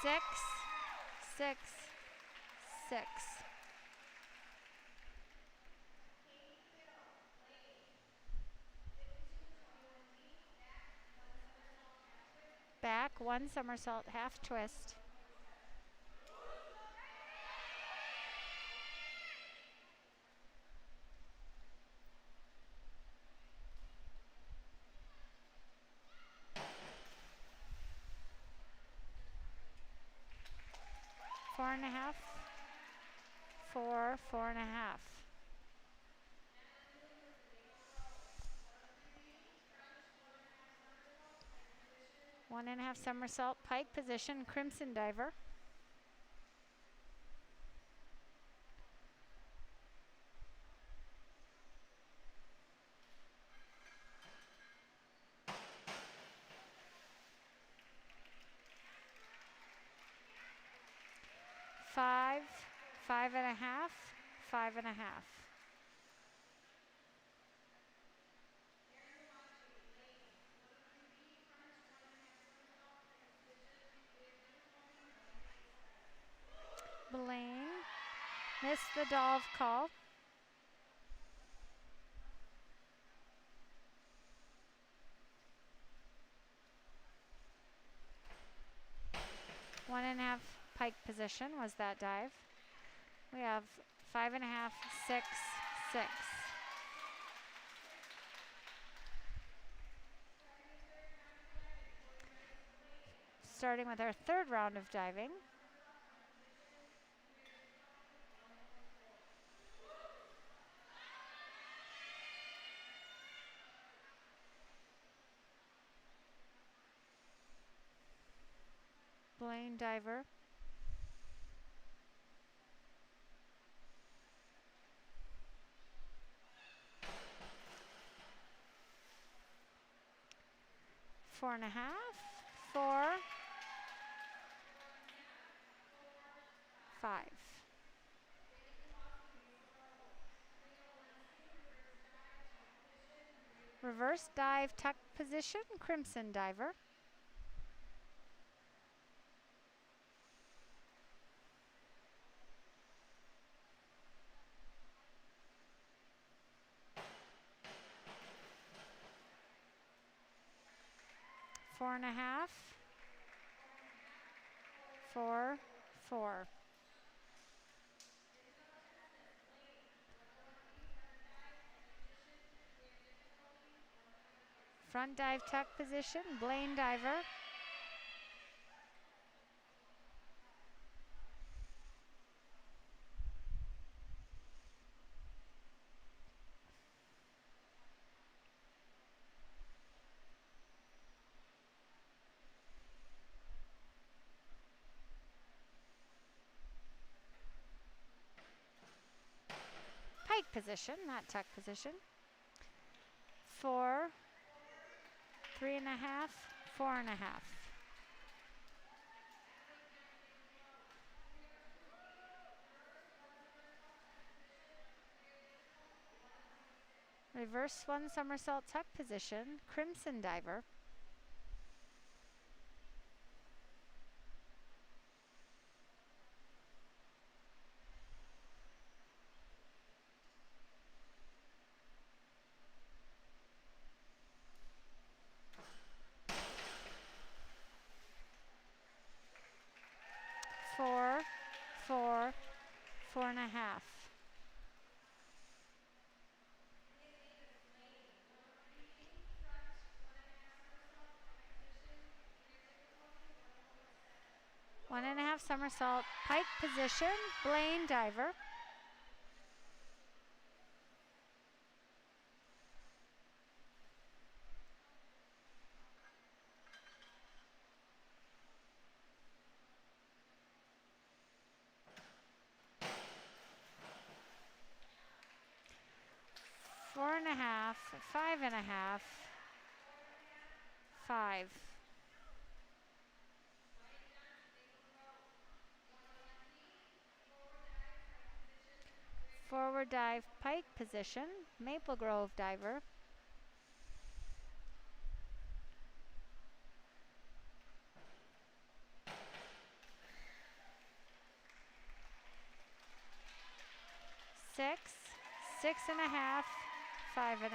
Six, 6, 6. Back, 1 somersault, half twist. Four and a half. 4, 4.5. 1.5 somersault, pike position, crimson diver. Five, 5.5, 5.5. Blaine missed the dolph call. One and a half pike position was that dive. We have 5.5, 6, 6. Starting with our third round of diving. Blaine diver. Four and a half, 4, 5. Reverse dive, tuck position, crimson diver. 4.5, 4, 4. Front dive tuck position, Blaine diver. Pike position, not tuck position. 4, 3.5, 4.5. Reverse one somersault tuck position, crimson diver. Four, 4, 4.5. One and a half somersault, pike position, Blaine diver. Four and a half, 5.5, 5. Forward dive, pike position, Maple Grove diver. Six, 6.5, 5.5.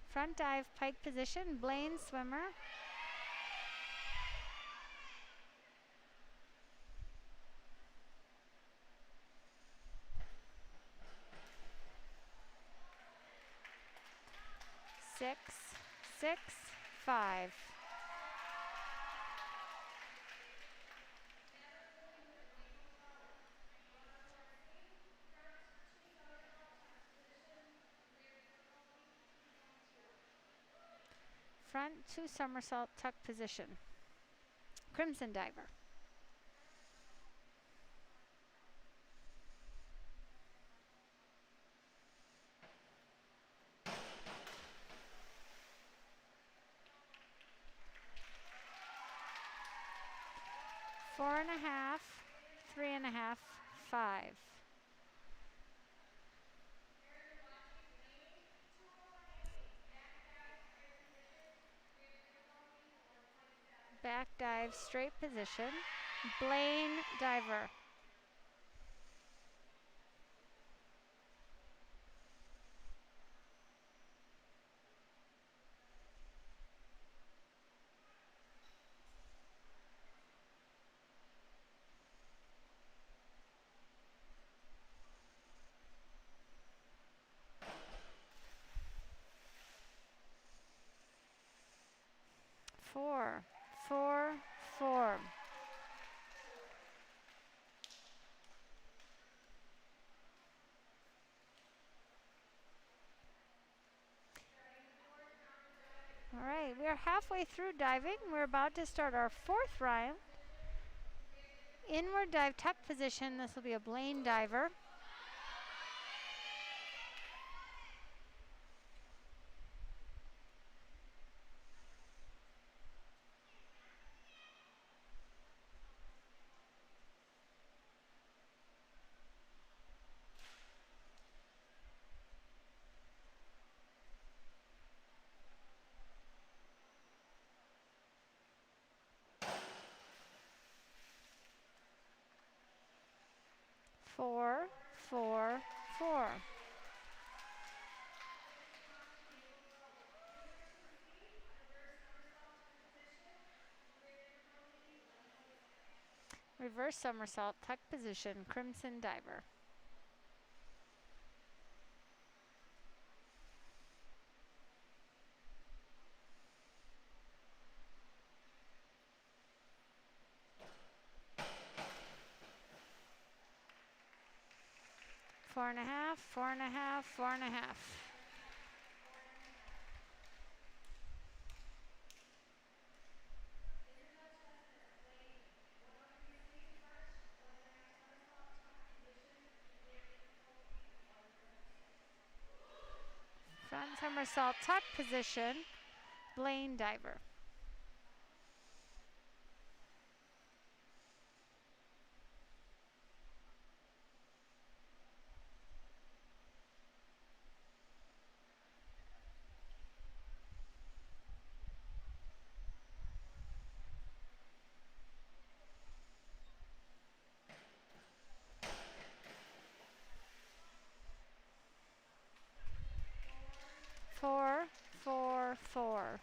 Front dive, pike position, Blaine swimmer. Six, 6, 5. Front 2 somersault tuck position, crimson diver. Four and a half, 3.5, 5. Back dive, straight position, Blaine diver. Four, 4, 4. All right, we are halfway through diving. We're about to start our fourth round. Inward dive tuck position. This will be a Blaine diver. 4, 4, 4. Reverse somersault, tuck position, crimson diver. Four and a half, 4.5, 4.5. Front somersault, tuck position, Blaine diver. Four, 4, 4.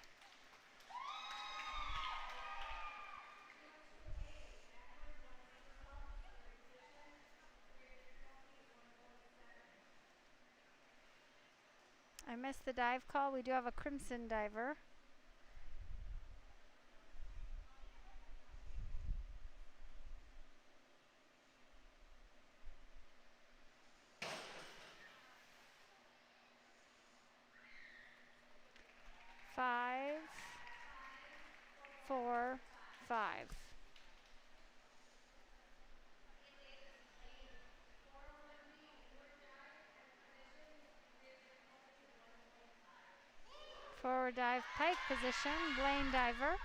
I missed the dive call. We do have a crimson diver. Five, 4, 5. Forward dive, pike position, Blaine diver.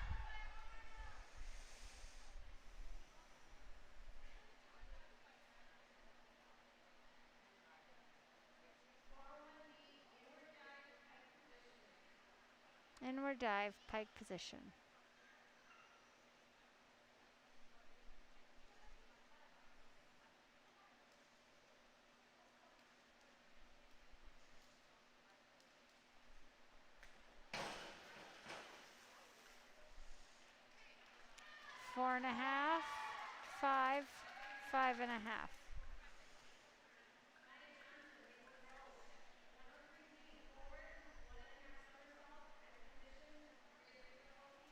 Inward dive, pike position. Four and a half, 5, 5.5.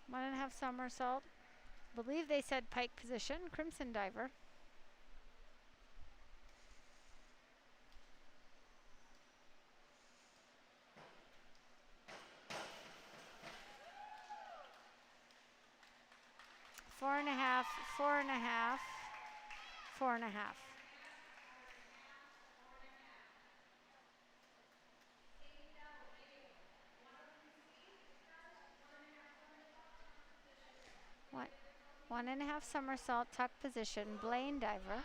One and a half somersault. I believe they said pike position, crimson diver. Four and a half, 4.5, 4.5. One and a half somersault, tuck position, Blaine diver.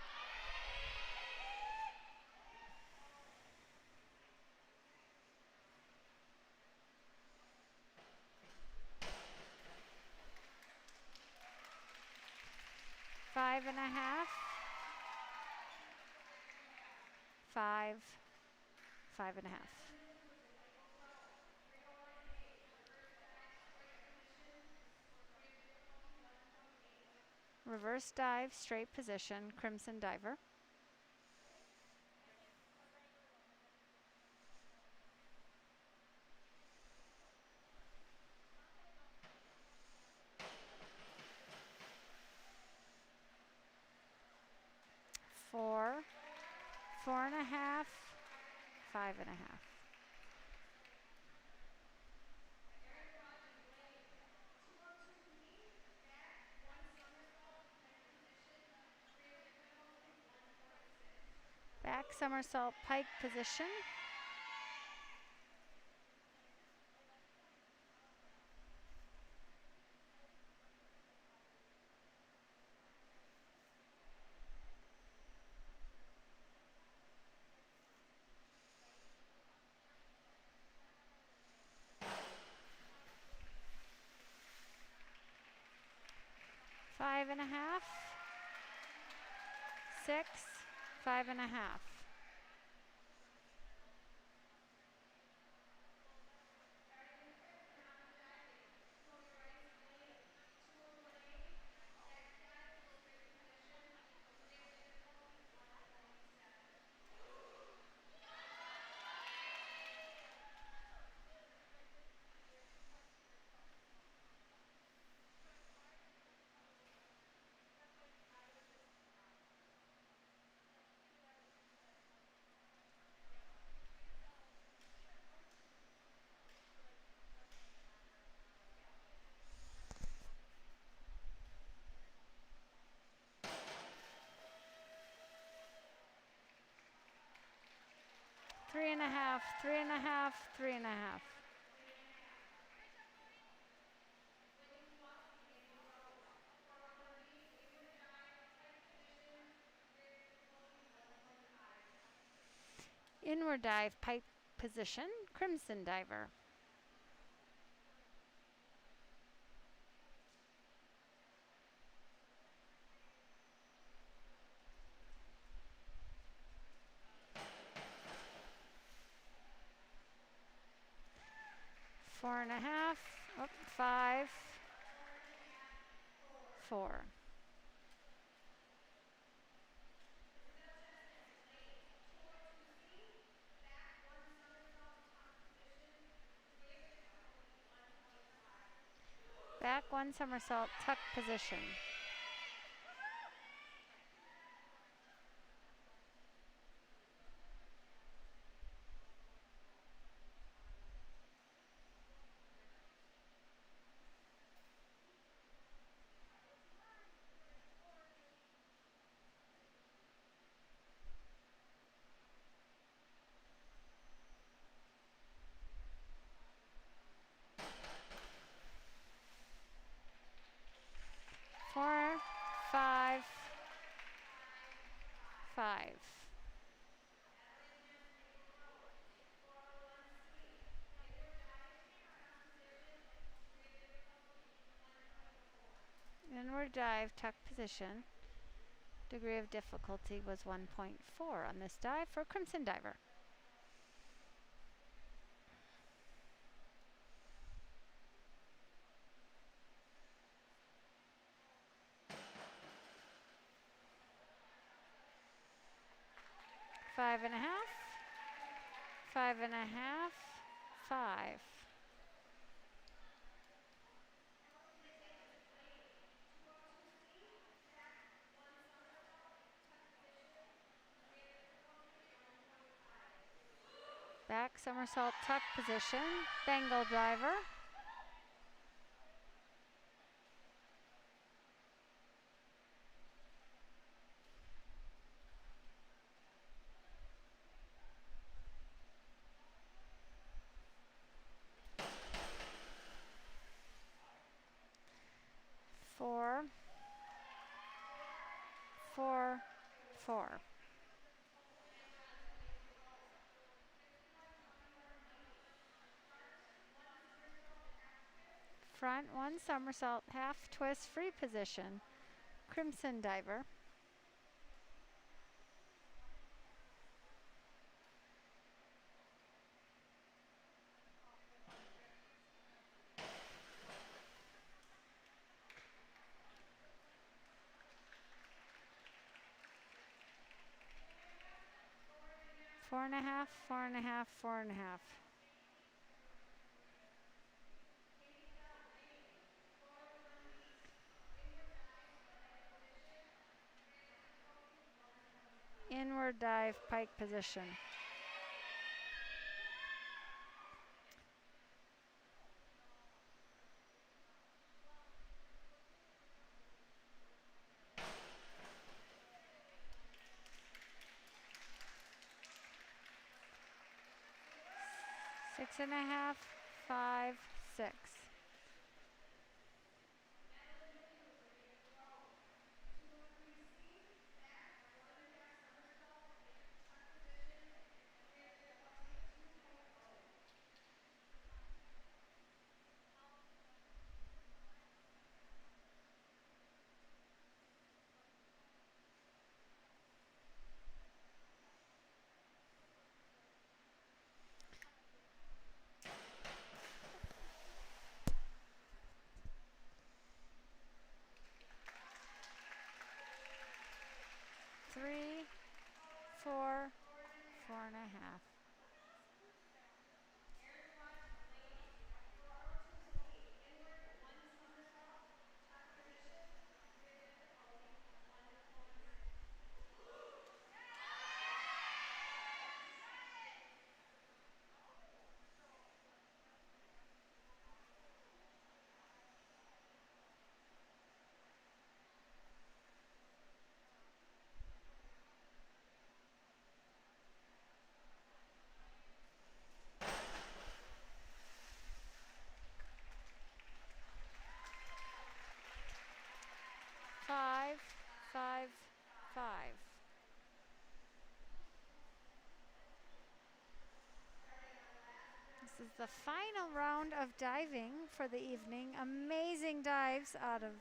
Five and a half, 5, 5.5. Reverse dive, straight position, crimson diver. Four, 4.5, 5.5. Back somersault, pike position. Five and a half, 6, 5.5. Three and a half, 3.5, 3.5. Inward dive, pike position, crimson diver. Four and a half, oh, 5, 4. Back one somersault, tuck position. Four, 5, 5. Inward dive, tuck position. Degree of difficulty was 1.4 on this dive for crimson diver. Five and a half, 5.5, 5. Back somersault tuck position, Bengal driver. Four, 4, 4. Front one somersault, half twist, free position, crimson diver. Four and a half, 4.5, 4.5. Inward dive, pike position. Six and a half, 5, 6. 4.5. Five, 5, 5. This is the final round of diving for the evening. Amazing dives out of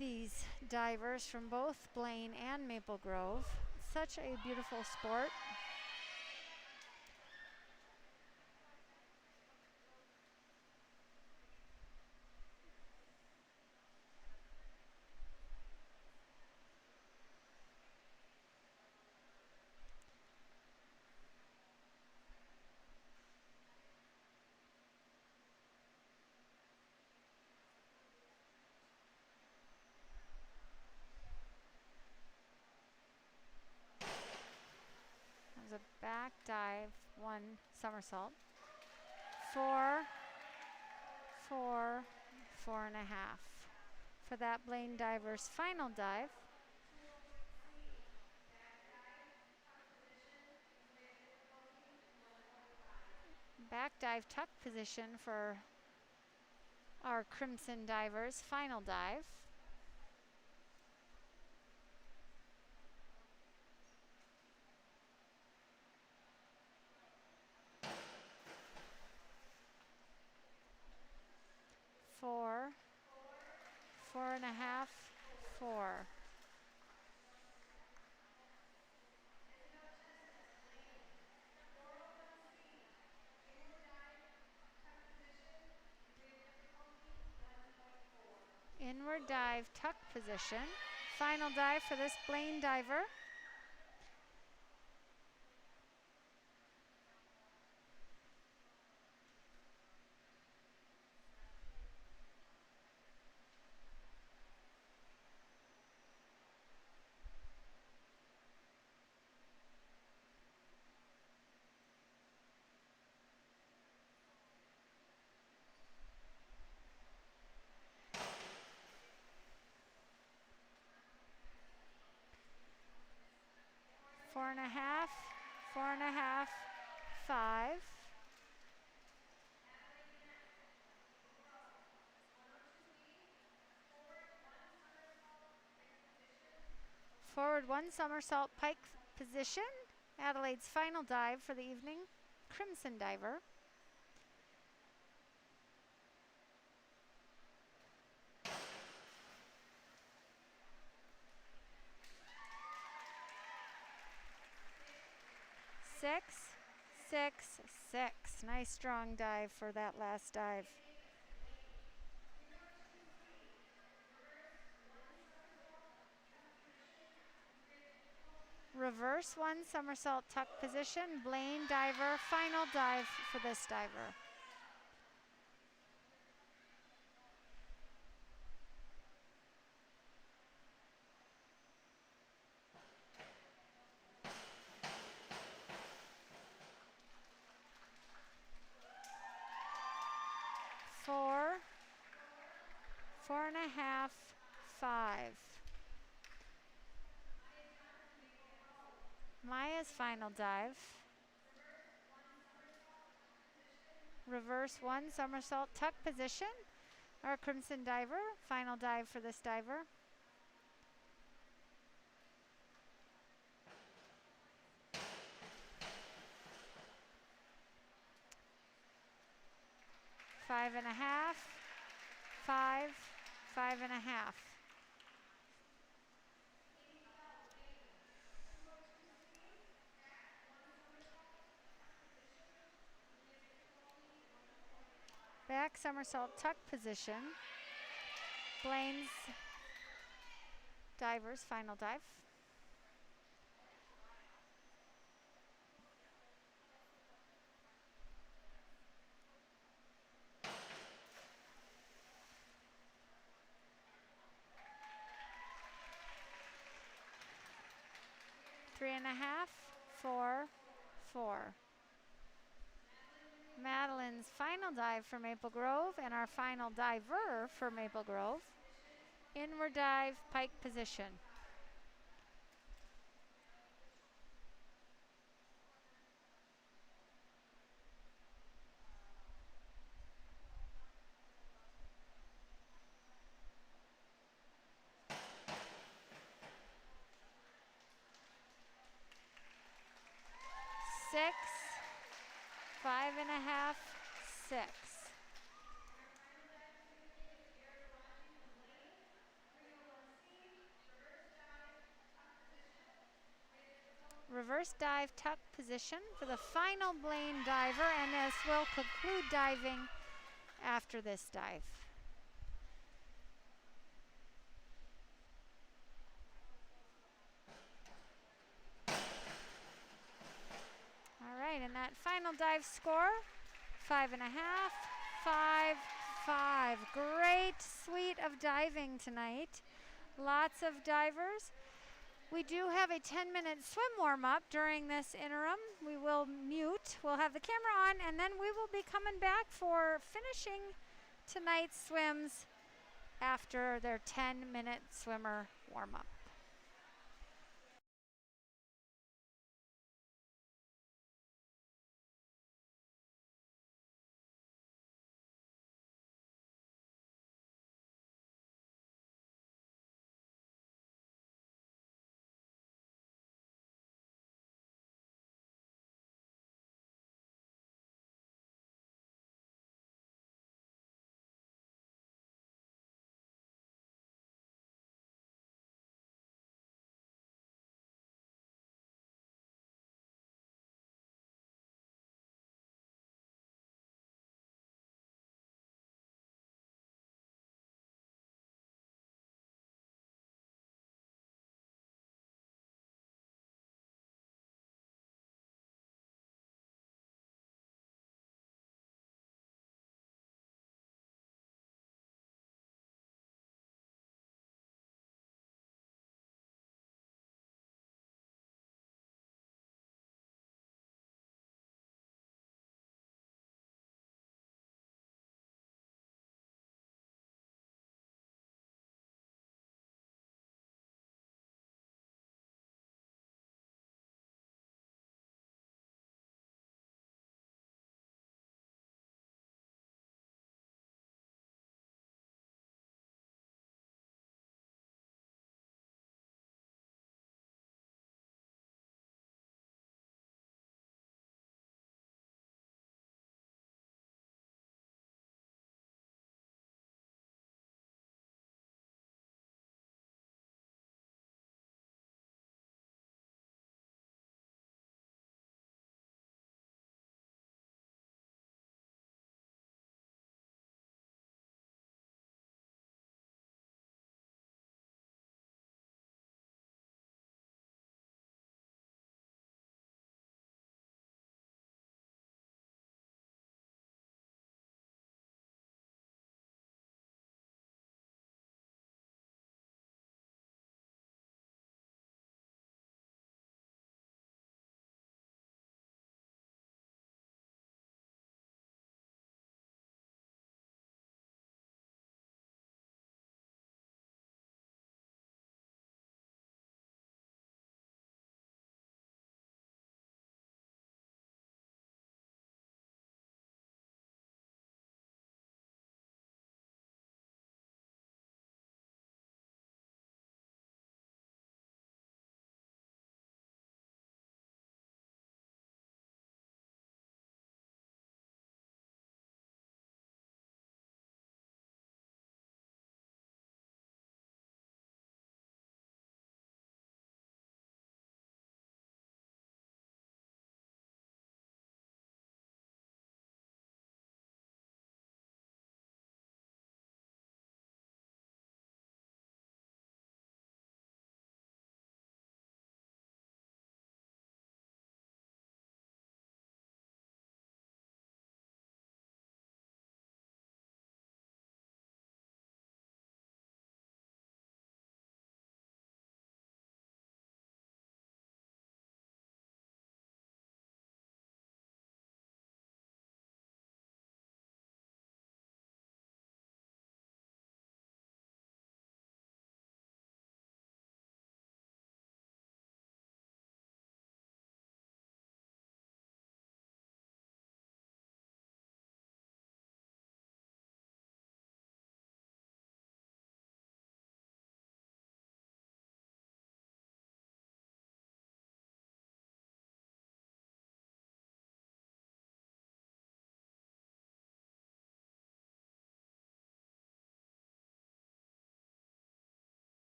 these divers from both Blaine and Maple Grove. Such a beautiful sport. There's a back dive, 1 somersault. 4, 4, 4.5 for that Blaine diver's final dive. Back dive tuck position for our Crimson diver's final dive. Four, 4.5, 4. Inward dive tuck position. Final dive for this Blaine diver. Four and a half, 4.5, 5. Forward 1 somersault pike position. Adelaide's final dive for the evening. Crimson diver. Six, 6, 6. Nice strong dive for that last dive. Reverse 1 somersault tuck position. Blaine diver. Final dive for this diver. Four, 4.5, 5. Maya's final dive. Reverse 1 somersault tuck position. Our Crimson diver. Final dive for this diver. Five and a half, 5, 5.5. Back somersault tuck position. Blaine's diver's final dive. 3.5, 4, 4. Madeline's final dive for Maple Grove and our final diver for Maple Grove. Inward dive, pike position. Six, 5.5, 6. Reverse dive tuck position for the final Blaine diver, and this will conclude diving after this dive. All right, and that final dive score, 5.5, 5, 5. Great suite of diving tonight. Lots of divers. We do have a 10-minute swim warm-up during this interim. We will mute. We'll have the camera on, and then we will be coming back for finishing tonight's swims after their 10-minute swimmer warm-up.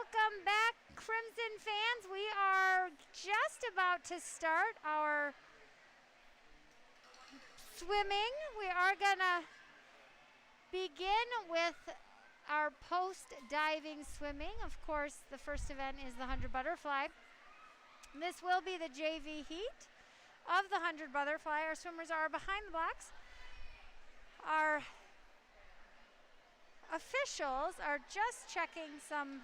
Welcome back, Crimson fans. We are just about to start our swimming. We are gonna begin with our post-diving swimming. Of course, the first event is the 100 butterfly. This will be the JV heat of the 100 butterfly. Our swimmers are behind the blocks. Our officials are just checking some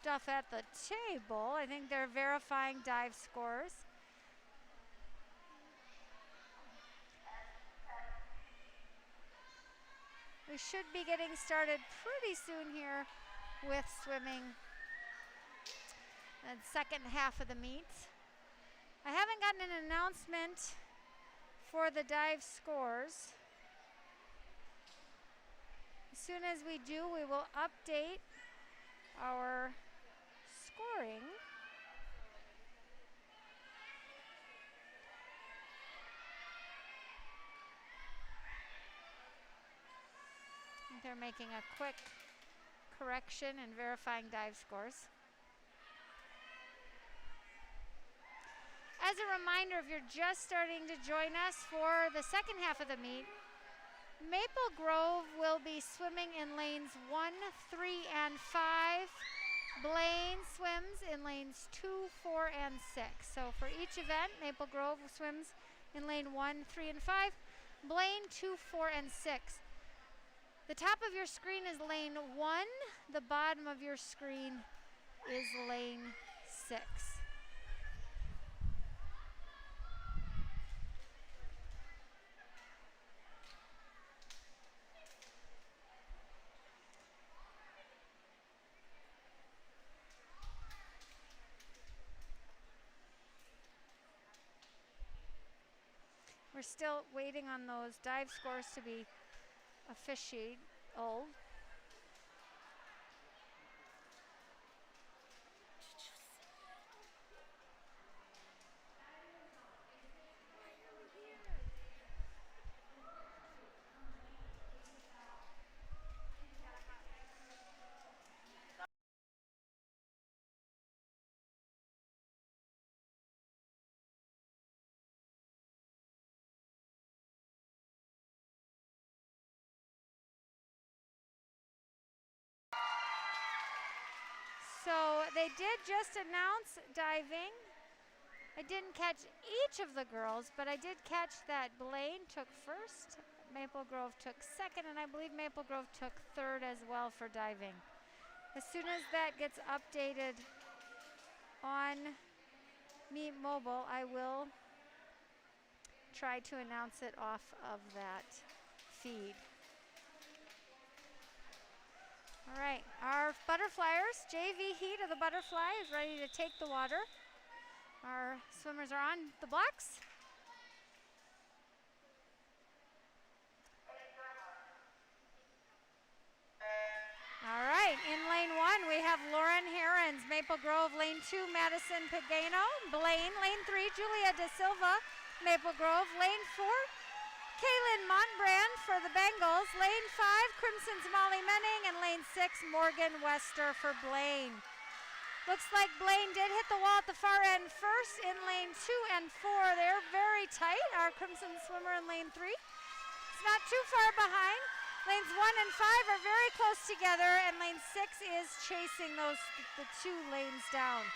stuff at the table. I think they're verifying dive scores. We should be getting started pretty soon here with swimming and second half of the meet. I haven't gotten an announcement for the dive scores. As soon as we do, we will update our scoring. They're making a quick correction and verifying dive scores. As a reminder, if you're just starting to join us for the second half of the meet, Maple Grove will be swimming in lanes 1, 3, and 5. Blaine swims in lanes 2, 4, and 6. So for each event, Maple Grove swims in lane 1, 3, and 5. Blaine 2, 4, and 6. The top of your screen is lane 1. The bottom of your screen is lane 6. We're still waiting on those dive scores to be officiated. So they did just announce diving. I didn't catch each of the girls, but I did catch that Blaine took first, Maple Grove took second, and I believe Maple Grove took third as well for diving. As soon as that gets updated on Meet Mobile, I will try to announce it off of that feed. All right, our butterflyers, JV heat of the butterfly is ready to take the water. Our swimmers are on the blocks. All right, in lane 1, we have Lauren Herons, Maple Grove, lane 2, Madison Pagano, Blaine, lane 3, Julia De Silva, Maple Grove, lane 4, Kaylin Montbrand for the Bengals, lane 5, Crimson's Molly Menning, and lane 6, Morgan Wester for Blaine. Looks like Blaine did hit the wall at the far end first in lane 2 and 4. They're very tight, our Crimson swimmer in lane 3. It's not too far behind. Lanes 1 and 5 are very close together, and lane 6 is chasing the 2 lanes down.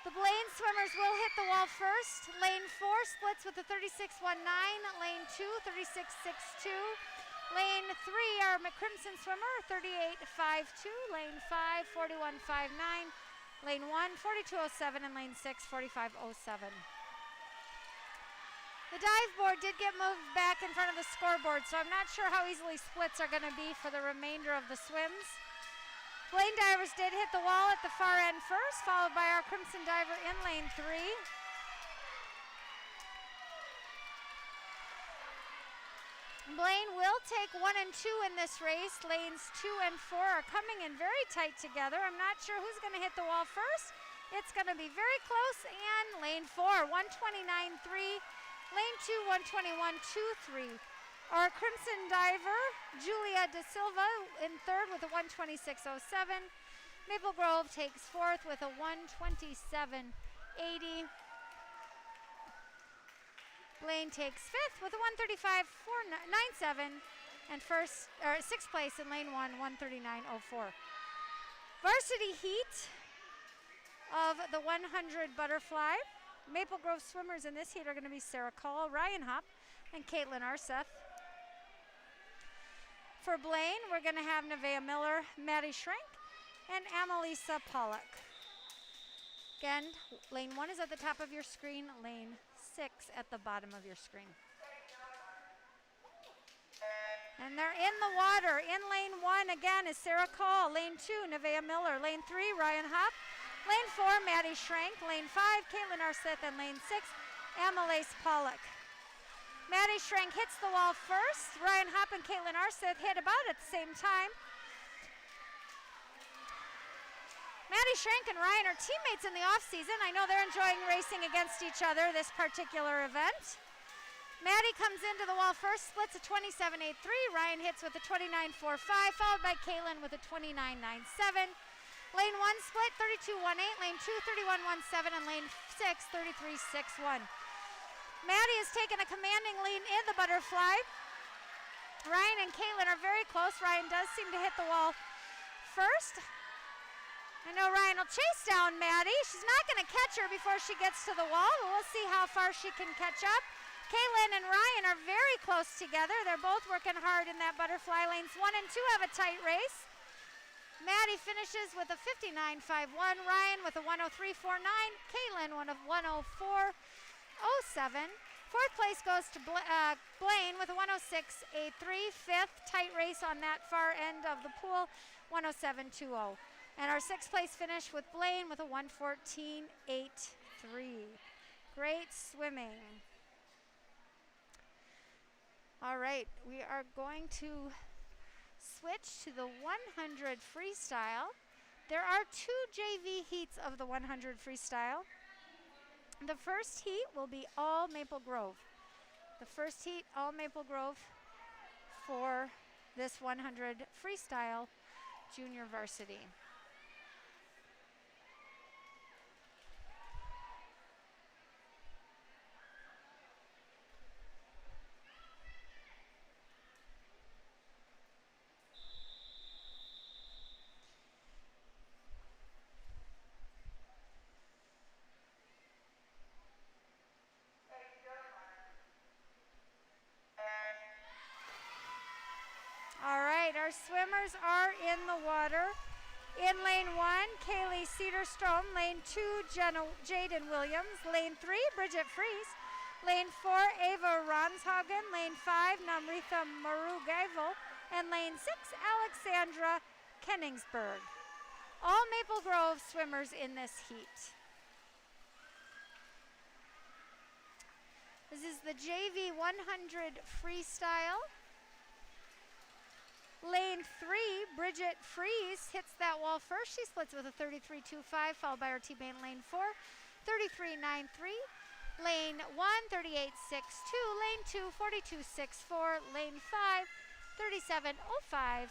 The Blaine swimmers will hit the wall first. Lane 4 splits with a 36.19. Lane 2, 36.62. Lane 3, our McCrimson swimmer, 38.52. Lane 5, 41.59. Lane 1, 42.07. And lane 6, 45.07. The dive board did get moved back in front of the scoreboard, so I'm not sure how easily splits are going to be for the remainder of the swims. Blaine divers did hit the wall at the far end first, followed by our Crimson diver in lane 3. Blaine will take 1 and 2 in this race. Lanes 2 and 4 are coming in very tight together. I'm not sure who's going to hit the wall first. It's going to be very close, and lane 4, 129.3. Lane 2, 121.23. Our Crimson diver, Julia De Silva, in third with a 126.07. Maple Grove takes fourth with a 127.80. Blaine takes fifth with a 135.97. And sixth place in lane 1, 139.04. Varsity heat of the 100 butterfly. Maple Grove swimmers in this heat are going to be Sarah Call, Ryan Hopp, and Caitlin Arseth. For Blaine, we're going to have Nevaeh Miller, Maddie Schrank, and Annalisa Pollock. Again, lane 1 is at the top of your screen, lane 6 at the bottom of your screen. And they're in the water. In lane 1 again is Sarah Call. Lane 2, Nevaeh Miller. Lane 3, Ryan Hopp. Lane 4, Maddie Schrank. Lane 5, Caitlin Arseth. And lane 6, Annalisa Pollock. Maddie Schrank hits the wall first. Ryan Hopp and Caitlin Arseth hit about at the same time. Maddie Schrank and Ryan are teammates in the off-season. I know they're enjoying racing against each other this particular event. Maddie comes into the wall first, splits a 27.83. Ryan hits with a 29.45, followed by Caitlin with a 29.97. Lane 1 split, 32.18. Lane 2, 31.17. And lane 6, 33.61. Maddie has taken a commanding lead in the butterfly. Ryan and Caitlin are very close. Ryan does seem to hit the wall first. I know Ryan will chase down Maddie. She's not going to catch her before she gets to the wall. We'll see how far she can catch up. Caitlin and Ryan are very close together. They're both working hard in that butterfly. Lanes 1 and 2 have a tight race. Maddie finishes with a 59.51. Ryan with a 103.49. Caitlin with a 104.07. Fourth place goes to Blaine with a 106.83. Fifth, tight race on that far end of the pool, 107.20. And our sixth place finish with Blaine with a 114.83. Great swimming. All right, we are going to switch to the 100 freestyle. There are 2 JV heats of the 100 freestyle. The first heat will be all Maple Grove. The first heat, all Maple Grove for this 100 freestyle junior varsity. Our swimmers are in the water. In lane 1, Kaylee Cedarstrom. Lane 2, Jaden Williams. Lane 3, Bridget Fries. Lane 4, Ava Ronshagen. Lane 5, Namritha Marugavel. And lane 6, Alexandra Kenningsberg. All Maple Grove swimmers in this heat. This is the JV 100 freestyle. Lane 3, Bridget Fries hits that wall first. She splits with a 33.25, followed by her teammate in lane 4, 33.93. Lane 1, 38.62. Lane 2, 42.64. Lane 5, 37.05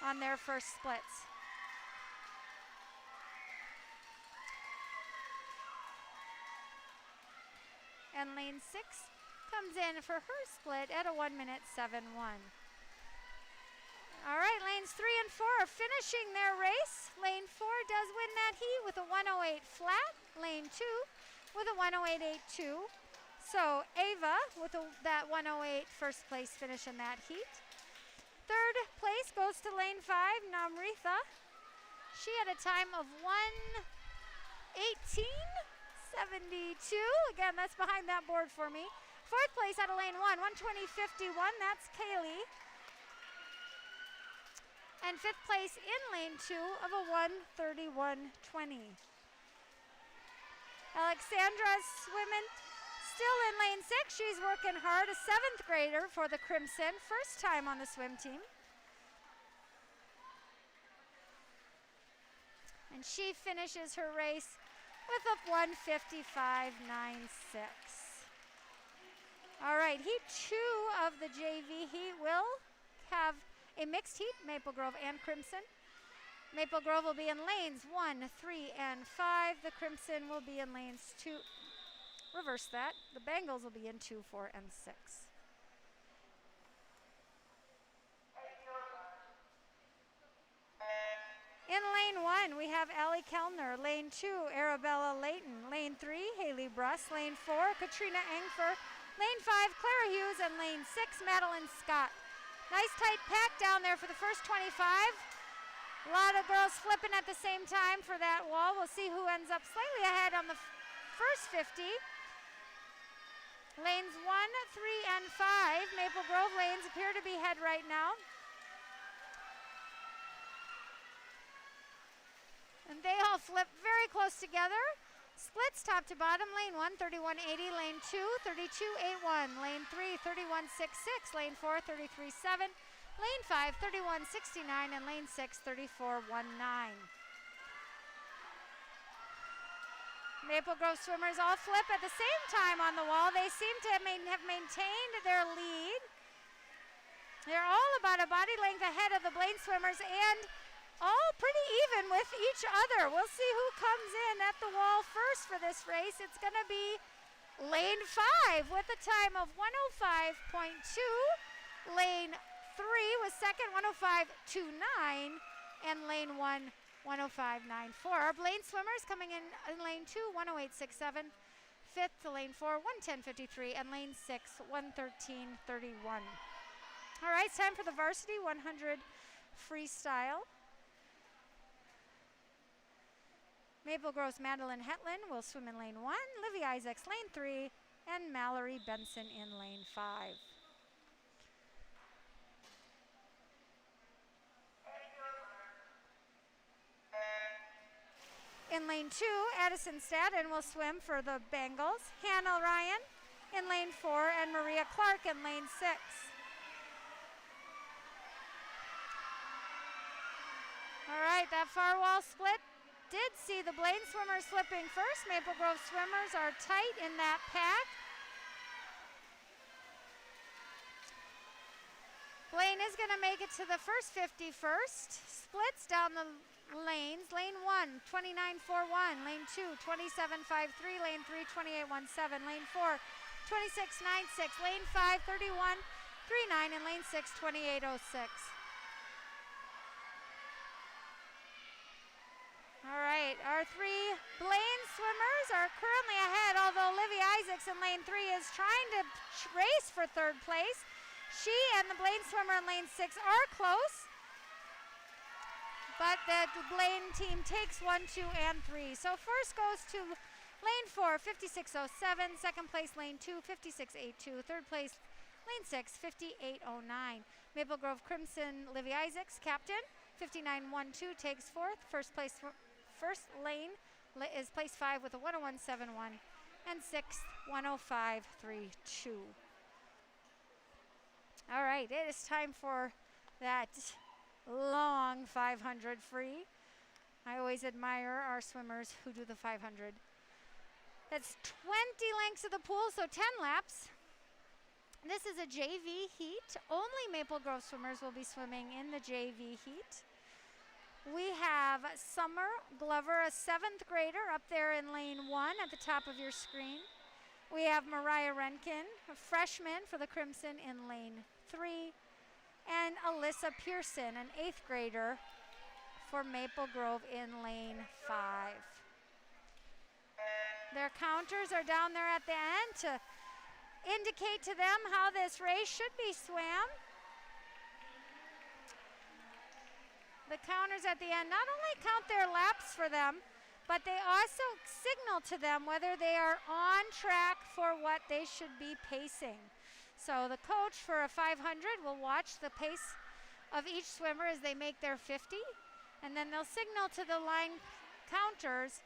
on their first splits. And lane 6 comes in for her split at a 1:07.1. All right, lanes 3 and 4 are finishing their race. Lane 4 does win that heat with a 1:08 flat. Lane 2 with a 1:08.82. So Ava with that 1:08 first place finish in that heat. Third place goes to lane 5, Namritha. She had a time of 1:18.72. Again, that's behind that board for me. Fourth place out of lane 1, 1:20.51. That's Kaylee. And fifth place in lane 2 of a 1:31.20. Alexandra's swimming still in lane 6. She's working hard. A 7th grader for the Crimson. First time on the swim team. And she finishes her race with a 1:55.96. All right, heat 2 of the JV heat will have a mixed heat, Maple Grove and Crimson. Maple Grove will be in lanes 1, 3, and 5. The Crimson will be in lanes 2. Reverse that. The Bengals will be in 2, 4, and 6. In lane 1, we have Allie Kellner. Lane 2, Arabella Layton. Lane 3, Haley Bruss. Lane 4, Katrina Engfer. Lane 5, Clara Hughes. And lane 6, Madeline Scott. Nice tight pack down there for the first 25. A lot of girls flipping at the same time for that wall. We'll see who ends up slightly ahead on the first 50. Lanes 1, 3, and 5. Maple Grove lanes appear to be ahead right now. And they all flip very close together. Splits top to bottom. Lane 1, 31.80. Lane 2, 32.81. Lane 3, 31.66. Lane 4, 33.7. Lane 5, 31.69. And lane 6, 34.19. Maple Grove swimmers all flip at the same time on the wall. They seem to have maintained their lead. They're all about a body length ahead of the Blaine swimmers and all pretty even with each other. We'll see who comes in at the wall first for this race. It's going to be lane 5 with a time of 105.2. Lane 3 was second, 105.29. And lane 1, 105.94. Our Blaine swimmers coming in lane 2, 108.67. Fifth to lane 4, 110.53. And lane 6, 113.31. All right, it's time for the varsity 100 freestyle. Maple Grove's Madeline Hetland will swim in lane 1, Livy Isaacs lane 3, and Mallory Benson in lane 5. In lane 2, Addison Stadden will swim for the Bengals, Hannah Ryan in lane 4, and Maria Clark in lane 6. All right, that far wall split did see the Blaine swimmers slipping first. Maple Grove swimmers are tight in that pack. Blaine is going to make it to the first 50 first. Splits down the lanes. Lane 1, 29.41. Lane 2, 27.53. Lane 3, 28.17. Lane 4, 26.96. Lane 5, 31.39. And lane 6, 28.06. All right, our 3 Blaine swimmers are currently ahead, although Livy Isaacs in lane 3 is trying to race for third place. She and the Blaine swimmer in lane 6 are close, but the Blaine team takes 1, 2, and 3. So first goes to lane 4, 56.07. Second place, lane 2, 56.82. Third place, lane 6, 58.09. Maple Grove Crimson, Livy Isaacs, captain, 59.12, takes fourth. First lane is place 5 with a 101.71, and sixth, 105.32. All right, it is time for that long 500 free. I always admire our swimmers who do the 500. That's 20 lengths of the pool, so 10 laps. This is a JV heat. Only Maple Grove swimmers will be swimming in the JV heat. We have Summer Glover, a 7th grader, up there in lane 1 at the top of your screen. We have Mariah Renkin, a freshman for the Crimson, in lane 3. And Alyssa Pearson, an 8th grader for Maple Grove, in lane 5. Their counters are down there at the end to indicate to them how this race should be swam. The counters at the end not only count their laps for them, but they also signal to them whether they are on track for what they should be pacing. So the coach for a 500 will watch the pace of each swimmer as they make their 50, and then they'll signal to the line counters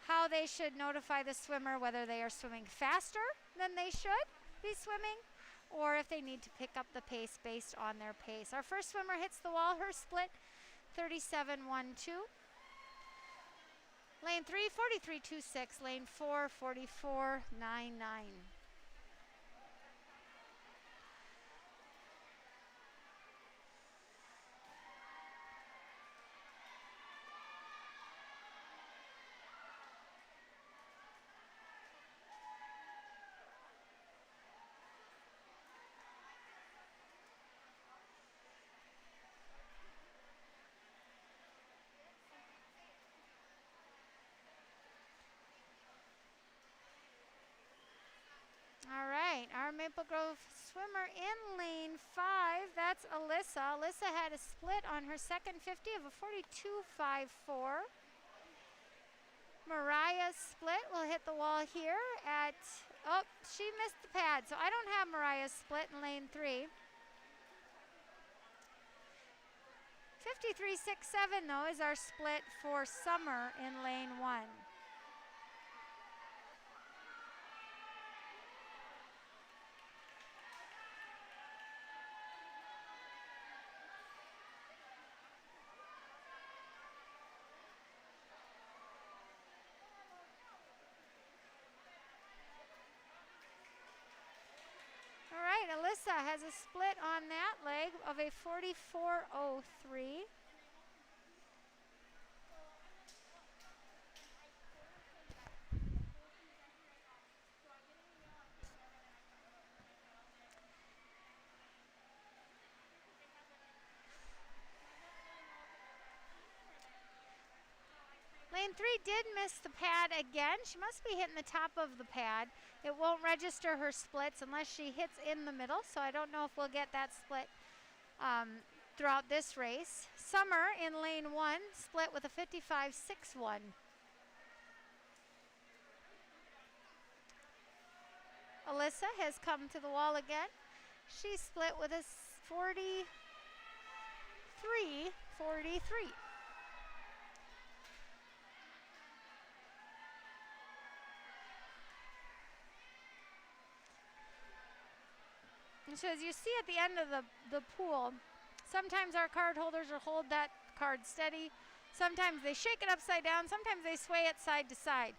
how they should notify the swimmer whether they are swimming faster than they should be swimming, or if they need to pick up the pace based on their pace. Our first swimmer hits the wall, her split 37.12. Lane 3, 43.26. Lane 4, 44.99. All right, our Maple Grove swimmer in lane 5, that's Alyssa. Alyssa had a split on her second 50 of a 42.54. Mariah's split will hit the wall here at, oh, she missed the pad, so I don't have Mariah's split in lane 3. 53.67 though is our split for Summer in lane 1. All right, Alyssa has a split on that leg of a 44.03. Lane 3 did miss the pad again. She must be hitting the top of the pad. It won't register her splits unless she hits in the middle, so I don't know if we'll get that split throughout this race. Summer in lane 1 split with a 55.61. Alyssa has come to the wall again. She split with a 43.43. And so as you see at the end of the pool, sometimes our card holders will hold that card steady. Sometimes they shake it upside down. Sometimes they sway it side to side.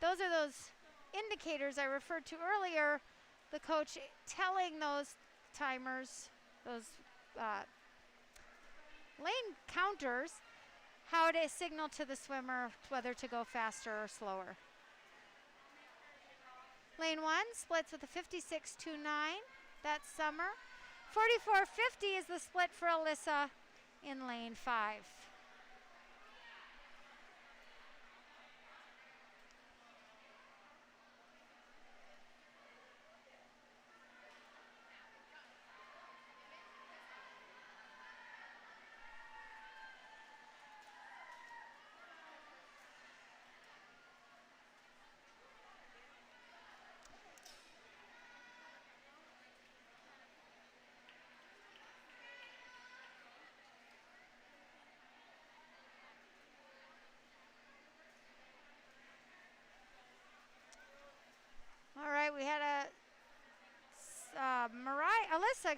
Those are those indicators I referred to earlier, the coach telling those timers, those lane counters, how to signal to the swimmer whether to go faster or slower. Lane 1 splits with a 56.29. That's Summer. 44.50 is the split for Alyssa in lane 5. All right, we had Alyssa,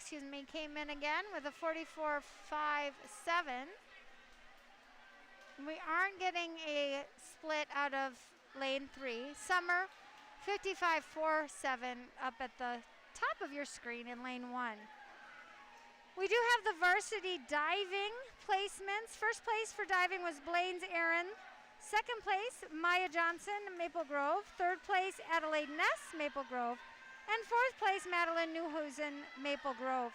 came in again with a 44.57. We aren't getting a split out of lane 3. Summer, 55.47 up at the top of your screen in lane 1. We do have the varsity diving placements. First place for diving was Blaine's Aaron. Second place, Maya Johnson, Maple Grove. Third place, Adelaide Ness, Maple Grove. And fourth place, Madeline Newhusen, Maple Grove.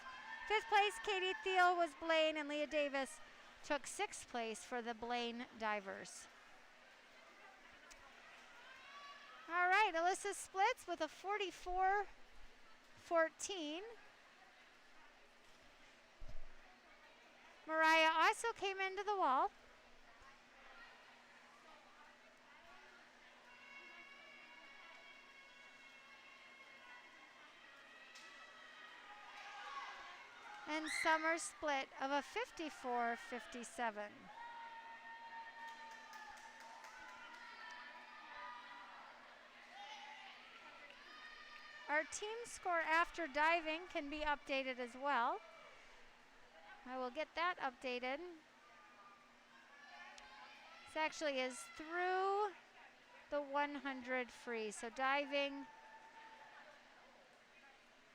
Fifth place, Katie Thiel was Blaine, and Leah Davis took sixth place for the Blaine divers. All right, Alyssa splits with a 44.14. Mariah also came into the wall. And Summer split of a 54.57. Our team score after diving can be updated as well. I will get that updated. This actually is through the 100 free. So diving,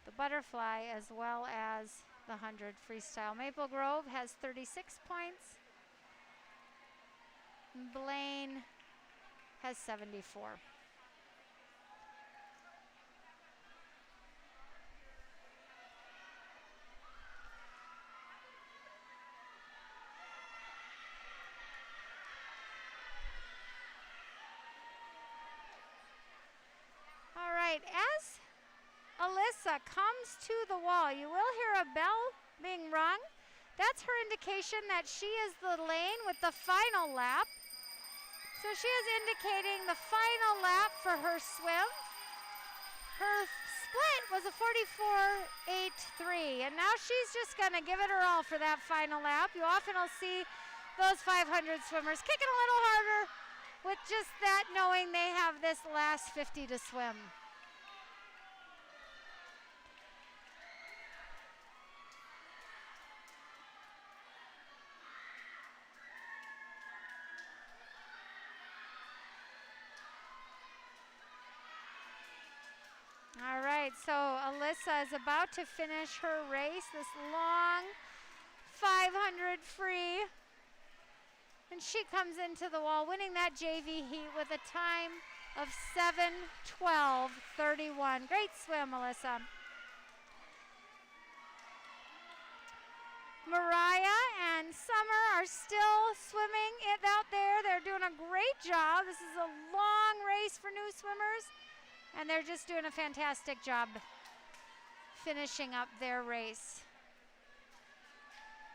the butterfly, as well as the 100 freestyle. Maple Grove has 36 points. Blaine has 74. All right, as Alyssa comes to the wall, you will hear a bell being rung. That's her indication that she is the lane with the final lap. So she is indicating the final lap for her swim. Her split was a 44.83, and now she's just going to give it her all for that final lap. You often will see those 500 swimmers kicking a little harder with just that, knowing they have this last 50 to swim. All right, so Alyssa is about to finish her race, this long 500 free. And she comes into the wall winning that JV heat with a time of 7:12.31. Great swim, Alyssa. Mariah and Summer are still swimming it out there. They're doing a great job. This is a long race for new swimmers, and they're just doing a fantastic job finishing up their race.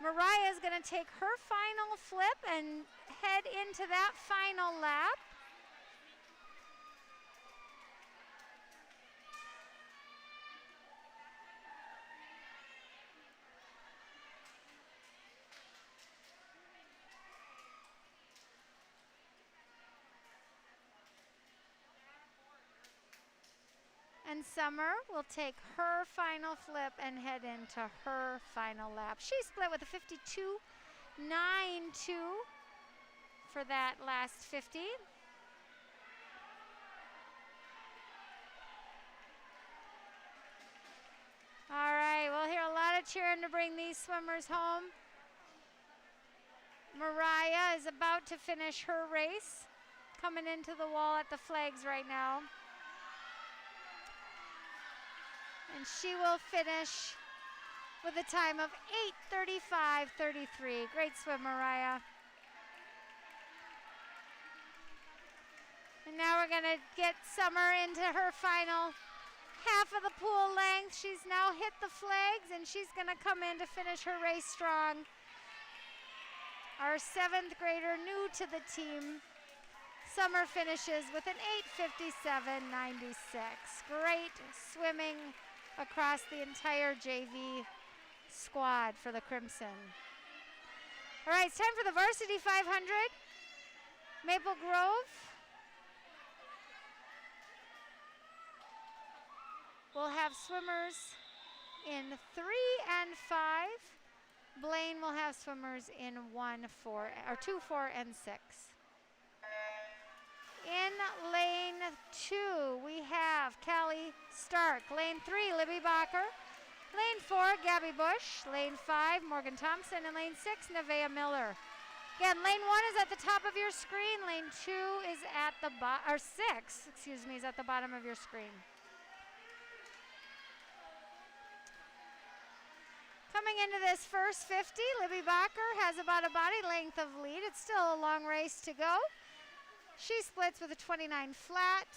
Mariah is going to take her final flip and head into that final lap. And Summer will take her final flip and head into her final lap. She split with a 52.92 for that last 50. All right, we'll hear a lot of cheering to bring these swimmers home. Mariah is about to finish her race, coming into the wall at the flags right now. And she will finish with a time of 8:35.33. Great swim, Mariah. And now we're going to get Summer into her final half of the pool length. She's now hit the flags, and she's going to come in to finish her race strong. Our 7th grader new to the team. Summer finishes with an 8:57.96. Great swimming across the entire JV squad for the Crimson. All right, it's time for the Varsity 500. Maple Grove will have swimmers in 3 and 5. Blaine will have swimmers in 2, 4, and 6. In lane 2, we have Callie Stark. Lane 3, Libby Bacher. Lane 4, Gabby Bush. Lane 5, Morgan Thompson. And lane 6, Nevaeh Miller. Again, lane 1 is at the top of your screen. Lane 2 is at the bottom, or 6, excuse me, is at the bottom of your screen. Coming into this first 50, Libby Bacher has about a body length of lead. It's still a long race to go. She splits with a 29 flat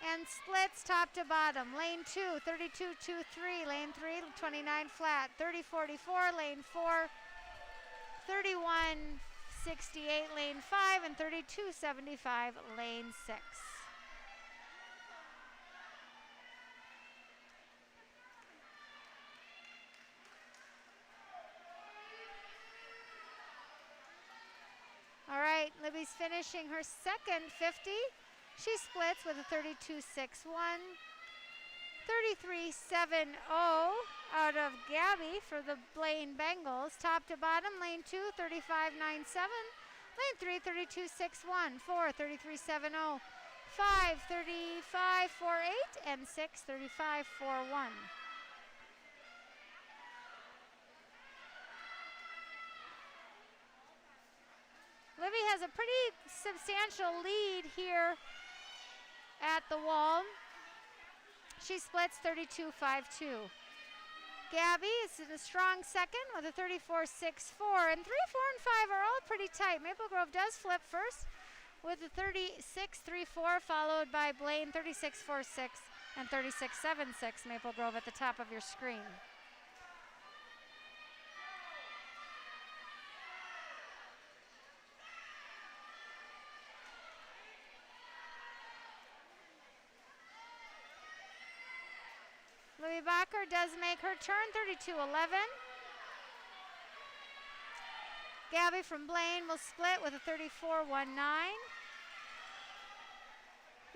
and splits top to bottom. Lane 2, 32.23. Lane 3, 29 flat. 30.44. Lane 4, 31.68. Lane 5 and 32.75. Lane 6. All right, Libby's finishing her second 50. She splits with a 32.61, 33.70 out of Gabby for the Blaine Bengals. Top to bottom, lane 2, 35.97, lane 3, 32.61, 4, 33.70, 5, 35.48, and 6, 35.41. Libby has a pretty substantial lead here at the wall. She splits 32.52. Gabby is in a strong second with a 34.64, and 3, 4, and 5 are all pretty tight. Maple Grove does flip first with a 36.34, followed by Blaine 36.46, and 36.76 Maple Grove at the top of your screen. Libby Bacher does make her turn, 32.11. Gabby from Blaine will split with a 34.19.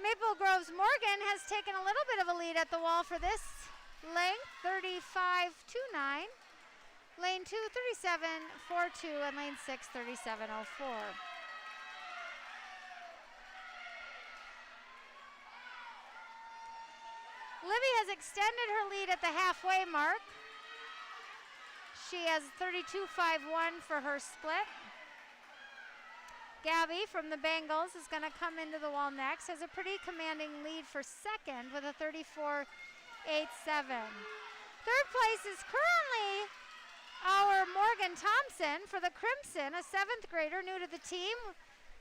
Maple Grove's Morgan has taken a little bit of a lead at the wall for this length, 35.29. Lane 2, 37.42, and lane 6, 37.04. Libby has extended her lead at the halfway mark. She has 32.51 for her split. Gabby from the Bengals is going to come into the wall next. Has a pretty commanding lead for second with a 34.87. Third place is currently our Morgan Thompson for the Crimson, a 7th grader new to the team.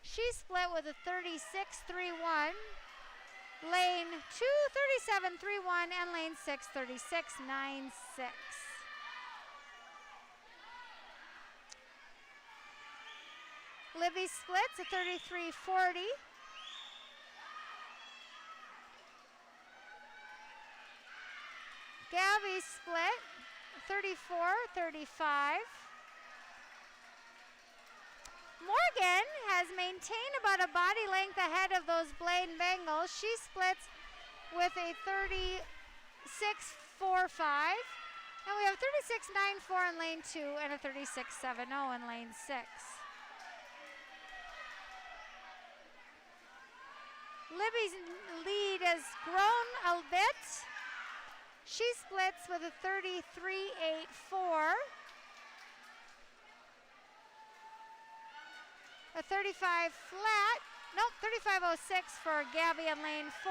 She split with a 36.31. Lane 2, 37.31, and lane 6, 36.96. Libby splits a 33.40. Gabby split 34.35. Morgan has maintained about a body length ahead of those Blaine Bengals. She splits with a 36.45. And we have 36.94 in lane 2 and a 36.70 in lane 6. Libby's lead has grown a bit. She splits with a 33.84. A 35 flat, nope, 35.06 for Gabby in lane 4.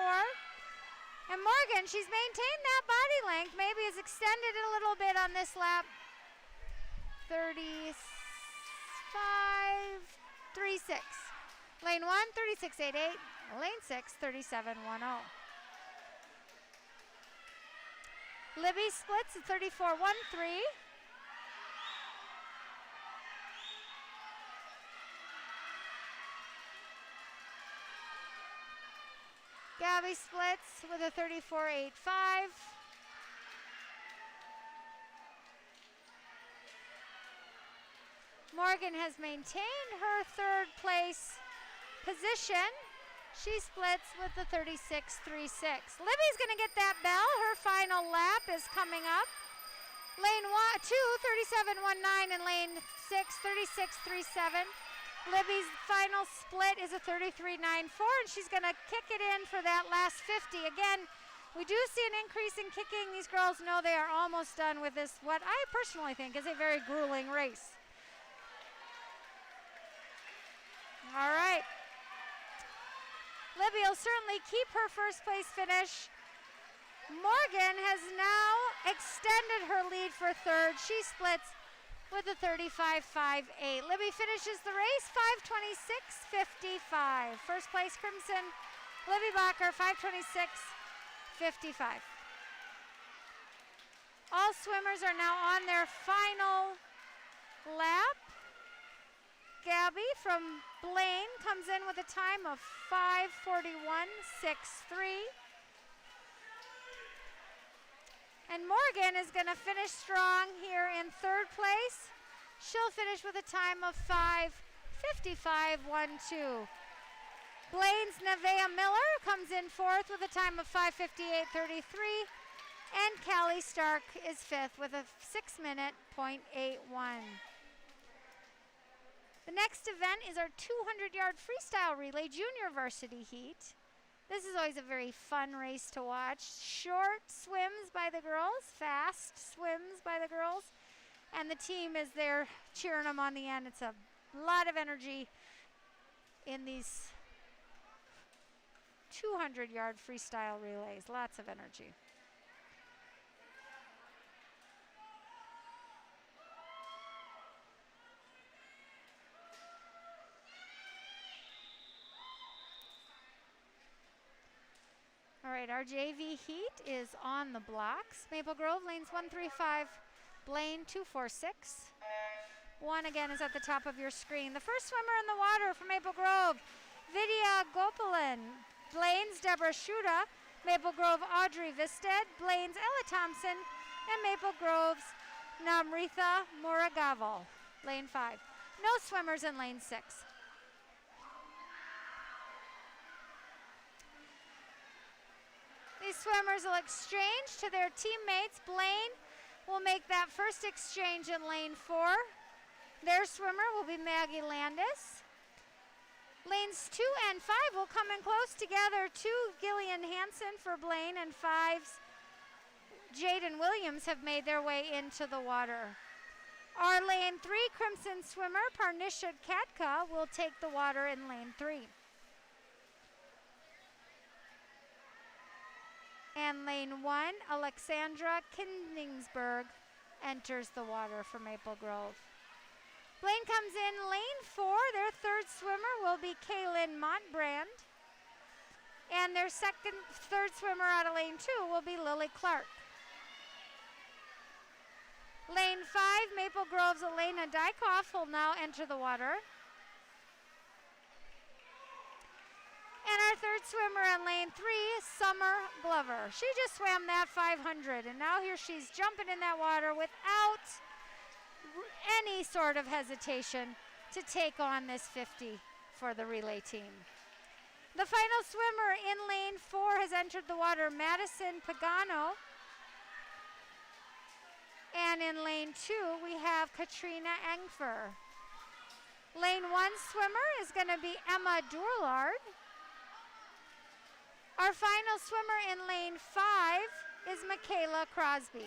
And Morgan, she's maintained that body length, maybe has extended it a little bit on this lap. 35.36. Lane 1, 36.88. Lane 6, 37.10. Libby splits at 34.13. Gabby splits with a 34.85. Morgan has maintained her third place position. She splits with the 36.36. Libby's going to get that bell. Her final lap is coming up. Lane 2, 37.19, and lane 6, 36.37. Libby's final split is a 33.94, and she's going to kick it in for that last 50. Again, we do see an increase in kicking. These girls know they are almost done with this, what I personally think is a very grueling race. All right. Libby will certainly keep her first place finish. Morgan has now extended her lead for third. She splits with a 35.58. Libby finishes the race 5:26.55. First place Crimson, Libby Bacher, 5:26.55. All swimmers are now on their final lap. Gabby from Blaine comes in with a time of 5:41.63. And Morgan is going to finish strong here in third place. She'll finish with a time of 5:55.12. Blaine's Nevaeh Miller comes in fourth with a time of 5:58.33. And Callie Stark is fifth with a 6-minute .81. The next event is our 200-yard freestyle relay junior varsity heat. This is always a very fun race to watch. Short swims by the girls, fast swims by the girls, and the team is there cheering them on the end. It's a lot of energy in these 200-yard freestyle relays, lots of energy. All right, our JV heat is on the blocks. Maple Grove, lanes 135, Blaine 246. 1 again is at the top of your screen. The first swimmer in the water from Maple Grove, Vidya Gopalan. Blaine's Deborah Shuda. Maple Grove, Audrey Visted. Blaine's Ella Thompson. And Maple Grove's Namritha Muragaval. Lane 5. No swimmers in lane 6. These swimmers will exchange to their teammates. Blaine will make that first exchange in lane 4. Their swimmer will be Maggie Landis. Lanes 2 and 5 will come in close together. 2 Gillian Hansen for Blaine and 5's Jaden Williams have made their way into the water. Our lane 3 Crimson swimmer, Parnisha Katka, will take the water in lane 3. And lane 1, Alexandra Kindingsberg enters the water for Maple Grove. Blaine comes in lane 4. Their third swimmer will be Kaylin Montbrand. And their third swimmer out of lane 2 will be Lily Clark. Lane 5, Maple Grove's Elena Dykoff will now enter the water. And our third swimmer in lane 3, Summer Glover. She just swam that 500, and now here she's jumping in that water without any sort of hesitation to take on this 50 for the relay team. The final swimmer in lane 4 has entered the water, Madison Pagano. And in lane 2, we have Katrina Engfer. Lane 1 swimmer is going to be Emma Dourlard. Our final swimmer in lane 5 is Michaela Crosby.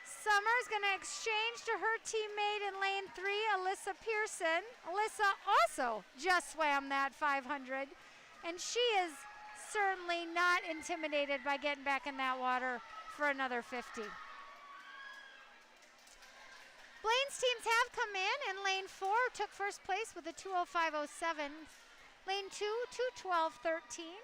Summer's going to exchange to her teammate in lane 3, Alyssa Pearson. Alyssa also just swam that 500, and she is certainly not intimidated by getting back in that water for another 50. Blaine's teams have come in lane 4 took first place with a 2:05:07. Lane 2, 2:12:13.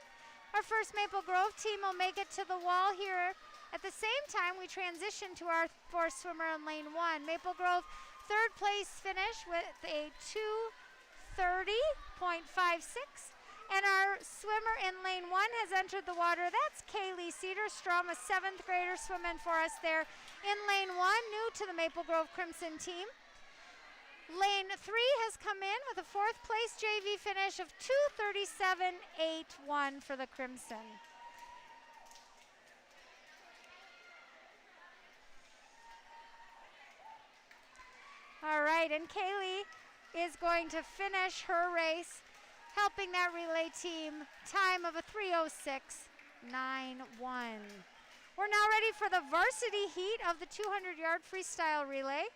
Our first Maple Grove team will make it to the wall here. At the same time, we transition to our fourth swimmer in lane 1. Maple Grove, third place finish with a 2:30.56. And our swimmer in lane 1 has entered the water. That's Kaylee Cedarstrom, a 7th grader swimming for us there in lane 1, new to the Maple Grove Crimson team. Lane 3 has come in with a 4th place JV finish of 2:37.81 for the Crimson. All right, and Kaylee is going to finish her race, helping that relay team time of a 3:06.91. We're now ready for the varsity heat of the 200-yard freestyle relay.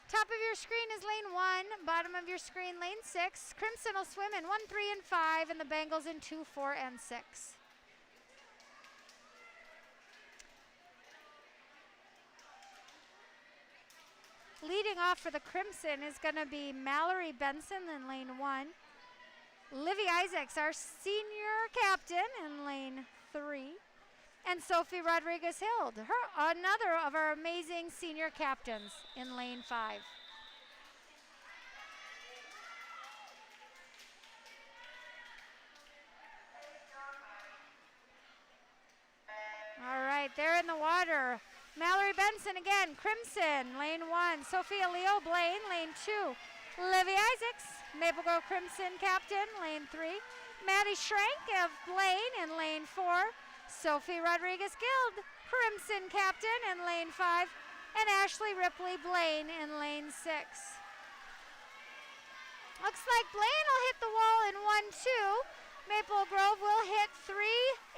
Top of your screen is lane 1, bottom of your screen lane 6. Crimson will swim in 1, 3, and 5, and the Bengals in 2, 4, and 6. Leading off for the Crimson is going to be Mallory Benson in lane 1. Livy Isaacs, our senior captain, in lane 3. And Sophie Rodriguez-Hild, another of our amazing senior captains, in lane 5. All right, they're in the water. Mallory Benson again, Crimson, lane 1. Sophia Leo Blaine, lane 2. Livy Isaacs, Maple Grove Crimson captain, lane 3. Maddie Schrank of Blaine in lane 4. Sophie Rodriguez-Guild, Crimson captain in lane 5. And Ashley Ripley Blaine in lane 6. Looks like Blaine will hit the wall in 1-2. Maple Grove will hit 3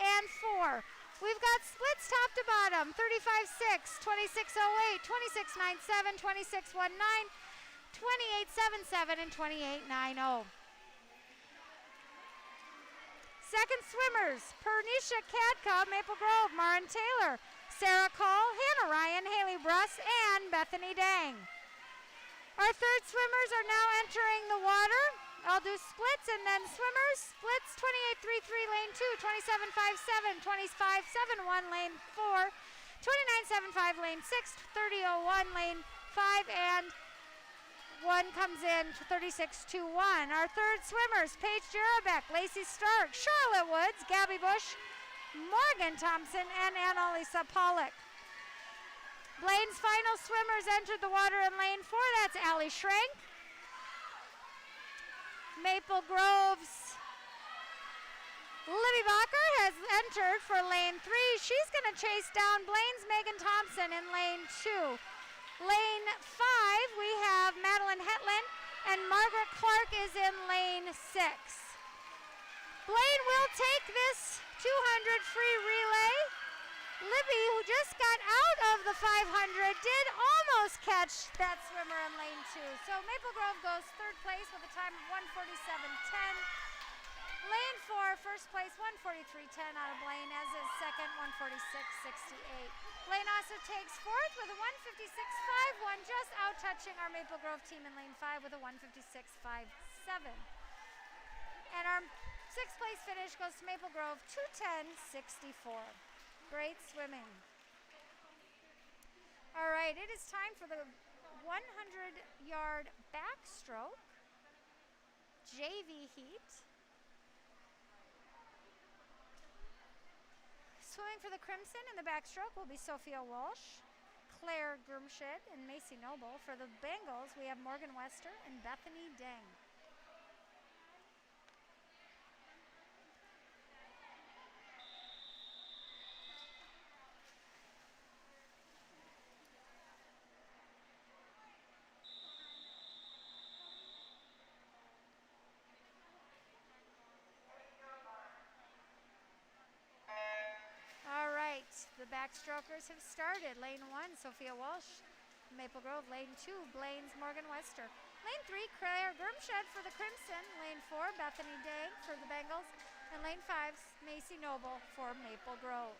and 4. We've got splits top to bottom, 35-6, 26-08, 26-97, 26-19, 28-77, and 28-90. Second swimmers, Pernisha Kadka, Maple Grove, Marin Taylor, Sarah Call, Hannah Ryan, Haley Bruss, and Bethany Dang. Our third swimmers are now entering the water. I'll do splits and then swimmers. Splits 28.33 lane 2, 27.57, 25.71 lane 4, 29.75 lane 6, 30.01 lane 5, and one comes in to 36.21. Our third swimmers, Paige Jarabek, Lacey Stark, Charlotte Woods, Gabby Bush, Morgan Thompson, and Annalisa Pollock. Blaine's final swimmers entered the water in lane 4. That's Allie Schrank. Maple Grove's Libby Bacher has entered for lane 3. She's going to chase down Blaine's Megan Thompson in lane 2. Lane 5, we have Madeline Hetland, and Margaret Clark is in lane 6. Blaine will take this 200 free relay. Libby, who just got out of the 500, did almost catch that swimmer in lane 2. So Maple Grove goes third place with a time of 1:47.10. Lane 4, first place, 1:43.10 out of Blaine, as is second, 1:46.68. Blaine also takes fourth with a 1:56.51, just out-touching our Maple Grove team in lane 5 with a 1:56.57. And our sixth place finish goes to Maple Grove, 2:10.64. Great swimming. All right, it is time for the 100-yard backstroke JV heat. Swimming for the Crimson in the backstroke will be Sophia Walsh, Claire Grimshed, and Macy Noble. For the Bengals, we have Morgan Wester and Bethany Deng. The backstrokers have started. Lane 1, Sophia Walsh, Maple Grove. Lane 2, Blaine's Morgan Wester. Lane 3, Claire Grimshed for the Crimson. Lane 4, Bethany Day for the Bengals. And lane 5, Macy Noble for Maple Grove.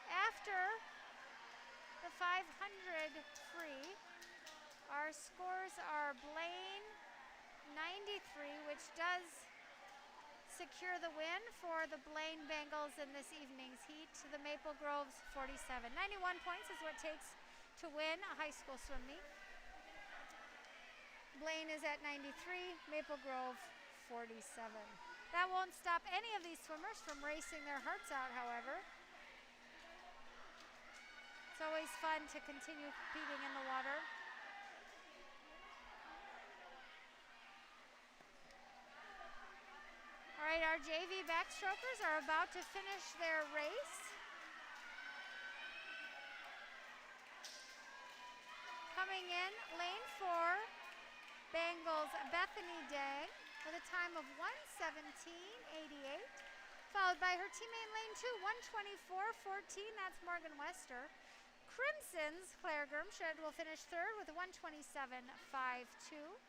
After the 500 free, our scores are Blaine 93, which does secure the win for the Blaine Bengals in this evening's heat. To the Maple Grove's 47. 91 points is what it takes to win a high school swim meet. Blaine is at 93, Maple Grove 47. That won't stop any of these swimmers from racing their hearts out, however. It's always fun to continue competing in the water. All right, our JV backstrokers are about to finish their race. Coming in, lane 4, Bengals Bethany Day with a time of 1:17.88, followed by her teammate in lane 2, 1:24.14. That's Morgan Wester. Crimson's Claire Grimshed will finish third with a 1:27.52.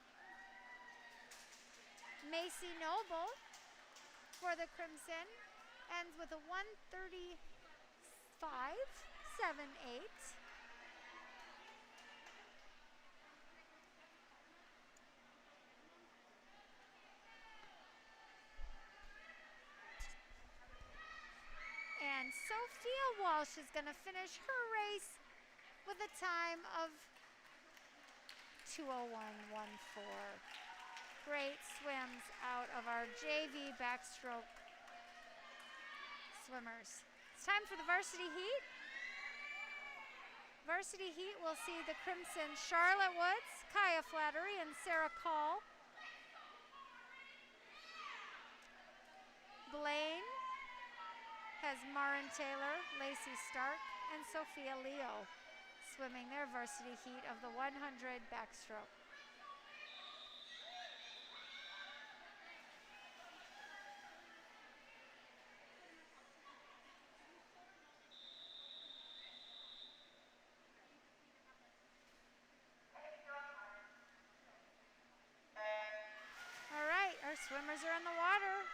Macy Noble for the Crimson ends with a 1:35.78. And Sophia Walsh is going to finish her race with a time of 2:01.14. Great swims out of our JV backstroke swimmers. It's time for the varsity heat. Varsity heat will see the Crimson Charlotte Woods, Kaya Flattery, and Sarah Call. Blaine has Marin Taylor, Lacey Stark, and Sophia Leo swimming their varsity heat of the 100 backstroke. Swimmers are in the water.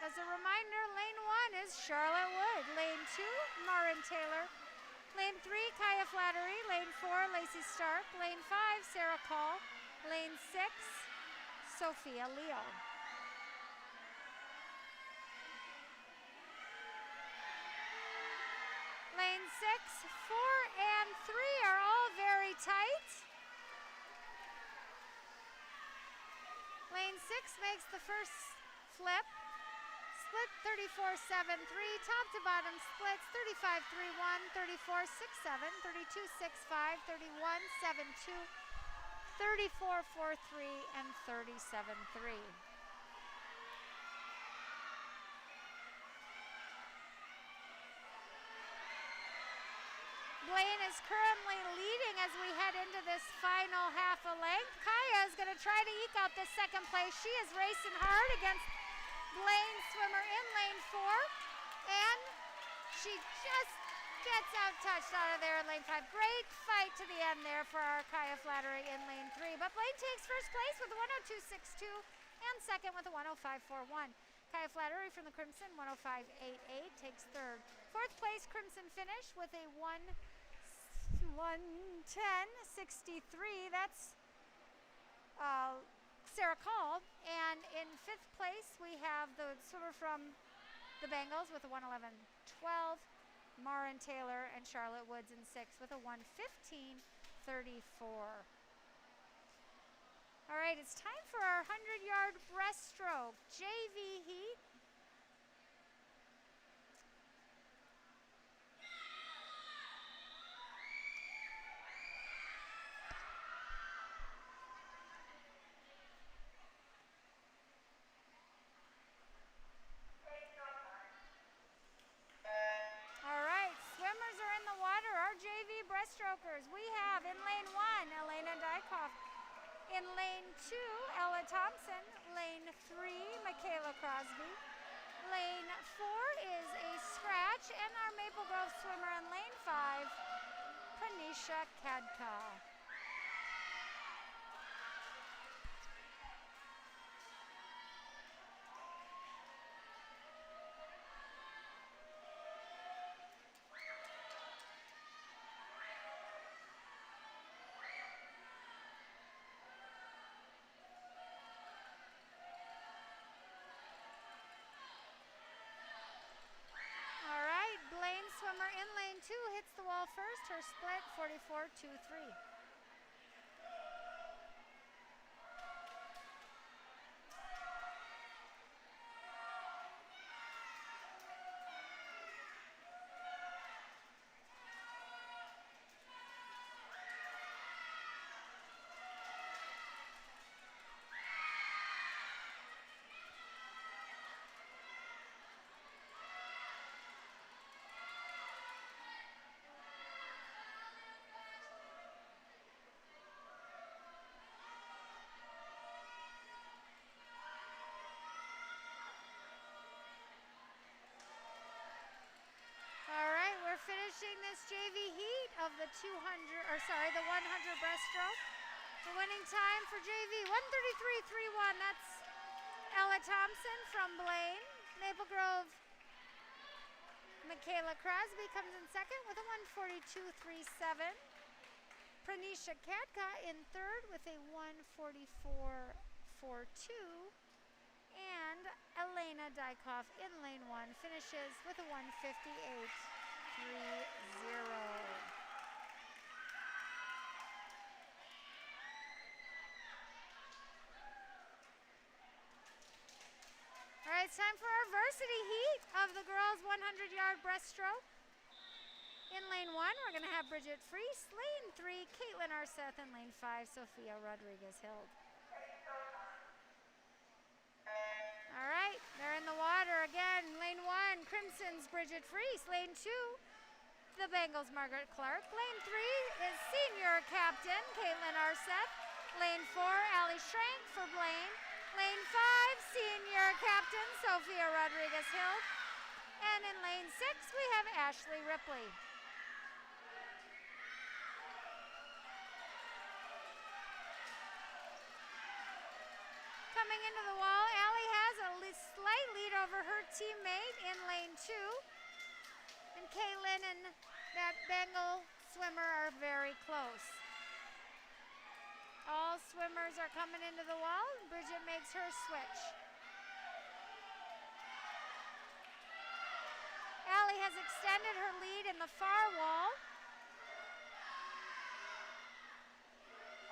As a reminder, lane 1 is Charlotte Wood. Lane 2, Marin Taylor. Lane 3, Kaya Flattery. Lane 4, Lacey Stark. Lane 5, Sarah Call. Lane 6, Sophia Leo. Lane 6, 4, and 3 are all very tight. Lane 6 makes the first flip. Split 34-7-3, top to bottom splits 35-3-1, 34-6-7, 32-6-5, 31-7-2, 34-4-3, and 37-3. Blaine is currently leading as we head into this final half a length. Kaya is going to try to eke out this second place. She is racing hard against Blaine swimmer in lane 4, and she just gets out-touched out of there in lane 5. Great fight to the end there for our Kaya Flattery in lane 3, but Blaine takes first place with a 102.62 and second with a 105.41. Kaya Flattery from the Crimson, 105.88, takes third. Fourth place, Crimson finish with a 110.63. That's Sarah Call. And in fifth place, we have the swimmer from the Bengals with a 111.12. Marin Taylor and Charlotte Woods in sixth with a 115.34. All right, it's time for our 100-yard breaststroke JV heat. All right, swimmers are in the water. Our JV breaststrokers. We have in lane 1, Elena Dykoff. In lane 2, Ella Thompson. Lane 3, Michaela Crosby. Lane 4 is a scratch, and our Maple Grove swimmer in lane 5, Pranisha Kadka. Blaine swimmer in lane 2 hits the wall first. Her split 44.23. Finishing this JV heat of the 100 breaststroke. The winning time for JV, 133.31. That's Ella Thompson from Blaine. Maple Grove, Michaela Crosby comes in second with a 142.37. Pranisha Kadka in third with a 144.42. And Elena Dykoff in lane 1 finishes with a 158.30. All right, it's time for our varsity heat of the girls' 100-yard breaststroke. In lane 1, we're going to have Bridget Freese. Lane 3, Caitlin Arseth. And lane 5, Sophia Rodriguez-Hild. All right, they're in the water again. Lane 1, Crimson's Bridget Freese. Lane 2, the Bengals' Margaret Clark. Lane 3 is senior captain Caitlin Arseth. Lane 4, Allie Schrank for Blaine. Lane 5, senior captain Sophia Rodriguez-Hild. And in lane 6, we have Ashley Ripley. Coming into the wall, Allie has slight lead over her teammate in lane 2. And Caitlin and that Bengal swimmer are very close. All swimmers are coming into the wall, and Bridget makes her switch. Allie has extended her lead in the far wall.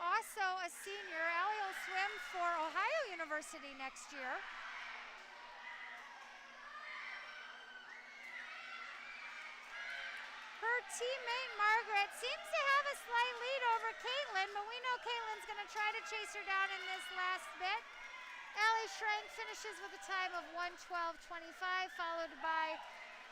Also a senior, Allie will swim for Ohio University next year. Her teammate Margaret seems to have a slight lead over Caitlin, but we know Caitlin's going to try to chase her down in this last bit. Allie Schrank finishes with a time of 1:12.25, followed by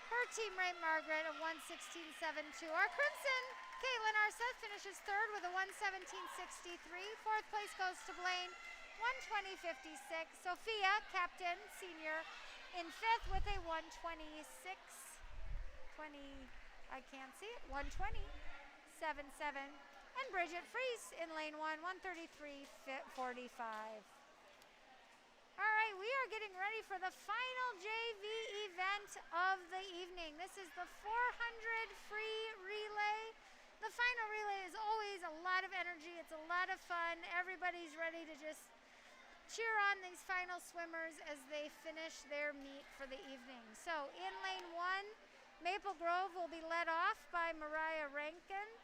her teammate Margaret of 1:16.72. Our Crimson, Caitlin Arseth, finishes third with a 1:17.63. Fourth place goes to Blaine, 1:20.56. Sophia, captain, senior, in fifth with a 1:26.20. I can't see it. 1:20.77. And Bridget Fries in lane 1, 1:33.45. All right, we are getting ready for the final JV event of the evening. This is the 400 free relay. The final relay is always a lot of energy. It's a lot of fun. Everybody's ready to just cheer on these final swimmers as they finish their meet for the evening. So in lane 1, Maple Grove will be led off by Mariah Rankin.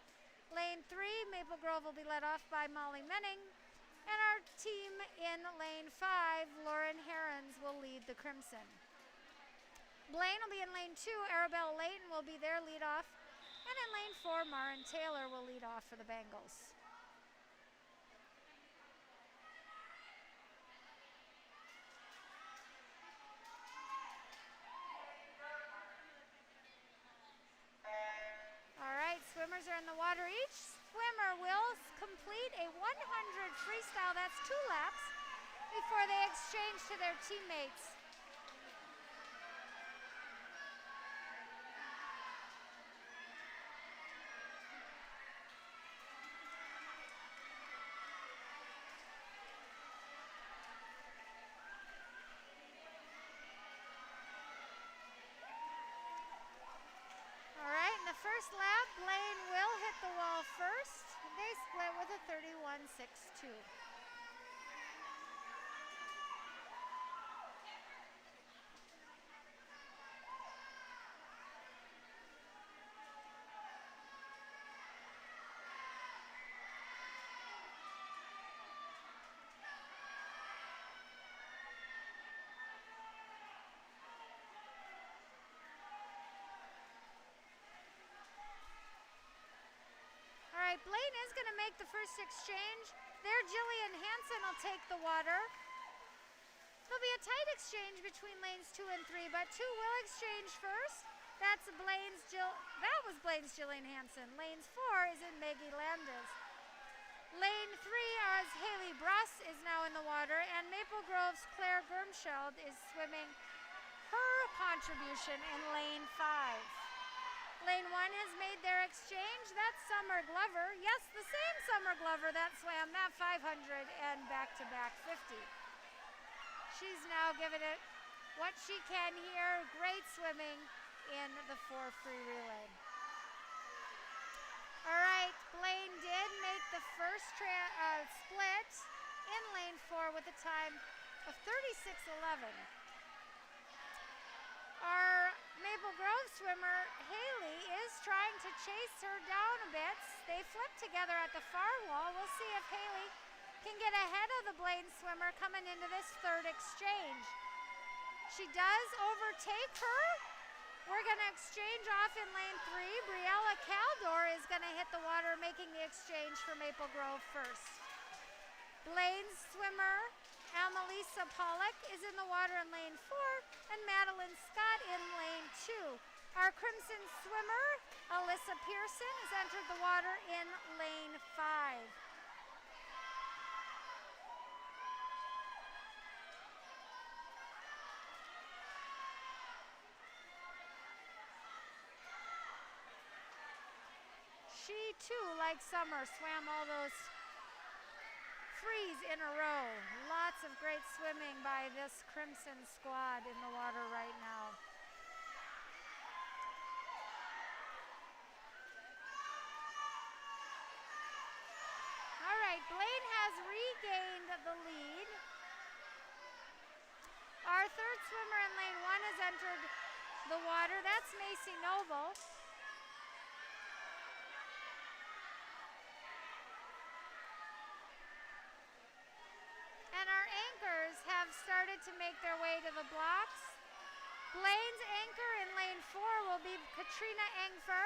Lane 3, Maple Grove will be led off by Molly Menning. And our team in lane 5, Lauren Herons, will lead the Crimson. Blaine will be in lane 2, Arabella Layton will be their lead off. And in lane 4, Marin Taylor will lead off for the Bengals. All right, swimmers are in the water. Each swimmer will complete a 100 freestyle, that's 2 laps, before they exchange to their teammates. All right, in the first lap, Blaine will hit the wall first. They split with a 31.62. All right, Blaine is going to make the first exchange. There, Jillian Hansen will take the water. There'll be a tight exchange between lanes 2 and 3, but 2 will exchange first. That was Blaine's Jillian Hansen. Lanes 4 is in Maggie Landis. Lane 3, as Haley Bruss is now in the water, and Maple Grove's Claire Germscheld is swimming her contribution in lane 5. Lane 1 has made their exchange. That's Summer Glover. Yes, the same Summer Glover that swam that 500 and back-to-back 50. She's now given it what she can here. Great swimming in the 4 free relay. All right, Blaine did make the first split in lane 4 with a time of 36.11. Our Maple Grove swimmer, Haley, is trying to chase her down a bit. They flip together at the far wall. We'll see if Haley can get ahead of the Blaine swimmer coming into this third exchange. She does overtake her. We're going to exchange off in lane 3. Briella Caldor is going to hit the water, making the exchange for Maple Grove first. Blaine's swimmer, Amelisa Pollock, is in the water in lane 4, and Madeline Scott in lane 2. Our Crimson swimmer, Alyssa Pearson, has entered the water in lane 5. She too, like Summer, swam all those frees in a row. Lots of great swimming by this Crimson squad in the water right now. All right, Blaine has regained the lead. Our third swimmer in lane 1 has entered the water. That's Macy Noble. And our anchors have started to make their way to the blocks. Blaine's anchor in lane 4 will be Katrina Engfer.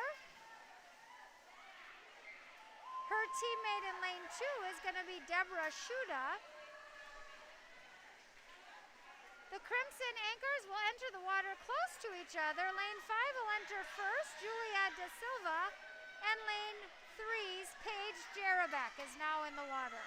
Her teammate in lane 2 is going to be Deborah Shuda. The Crimson anchors will enter the water close to each other. Lane 5 will enter first, Julia De Silva, and lane 3's Paige Jarabek is now in the water.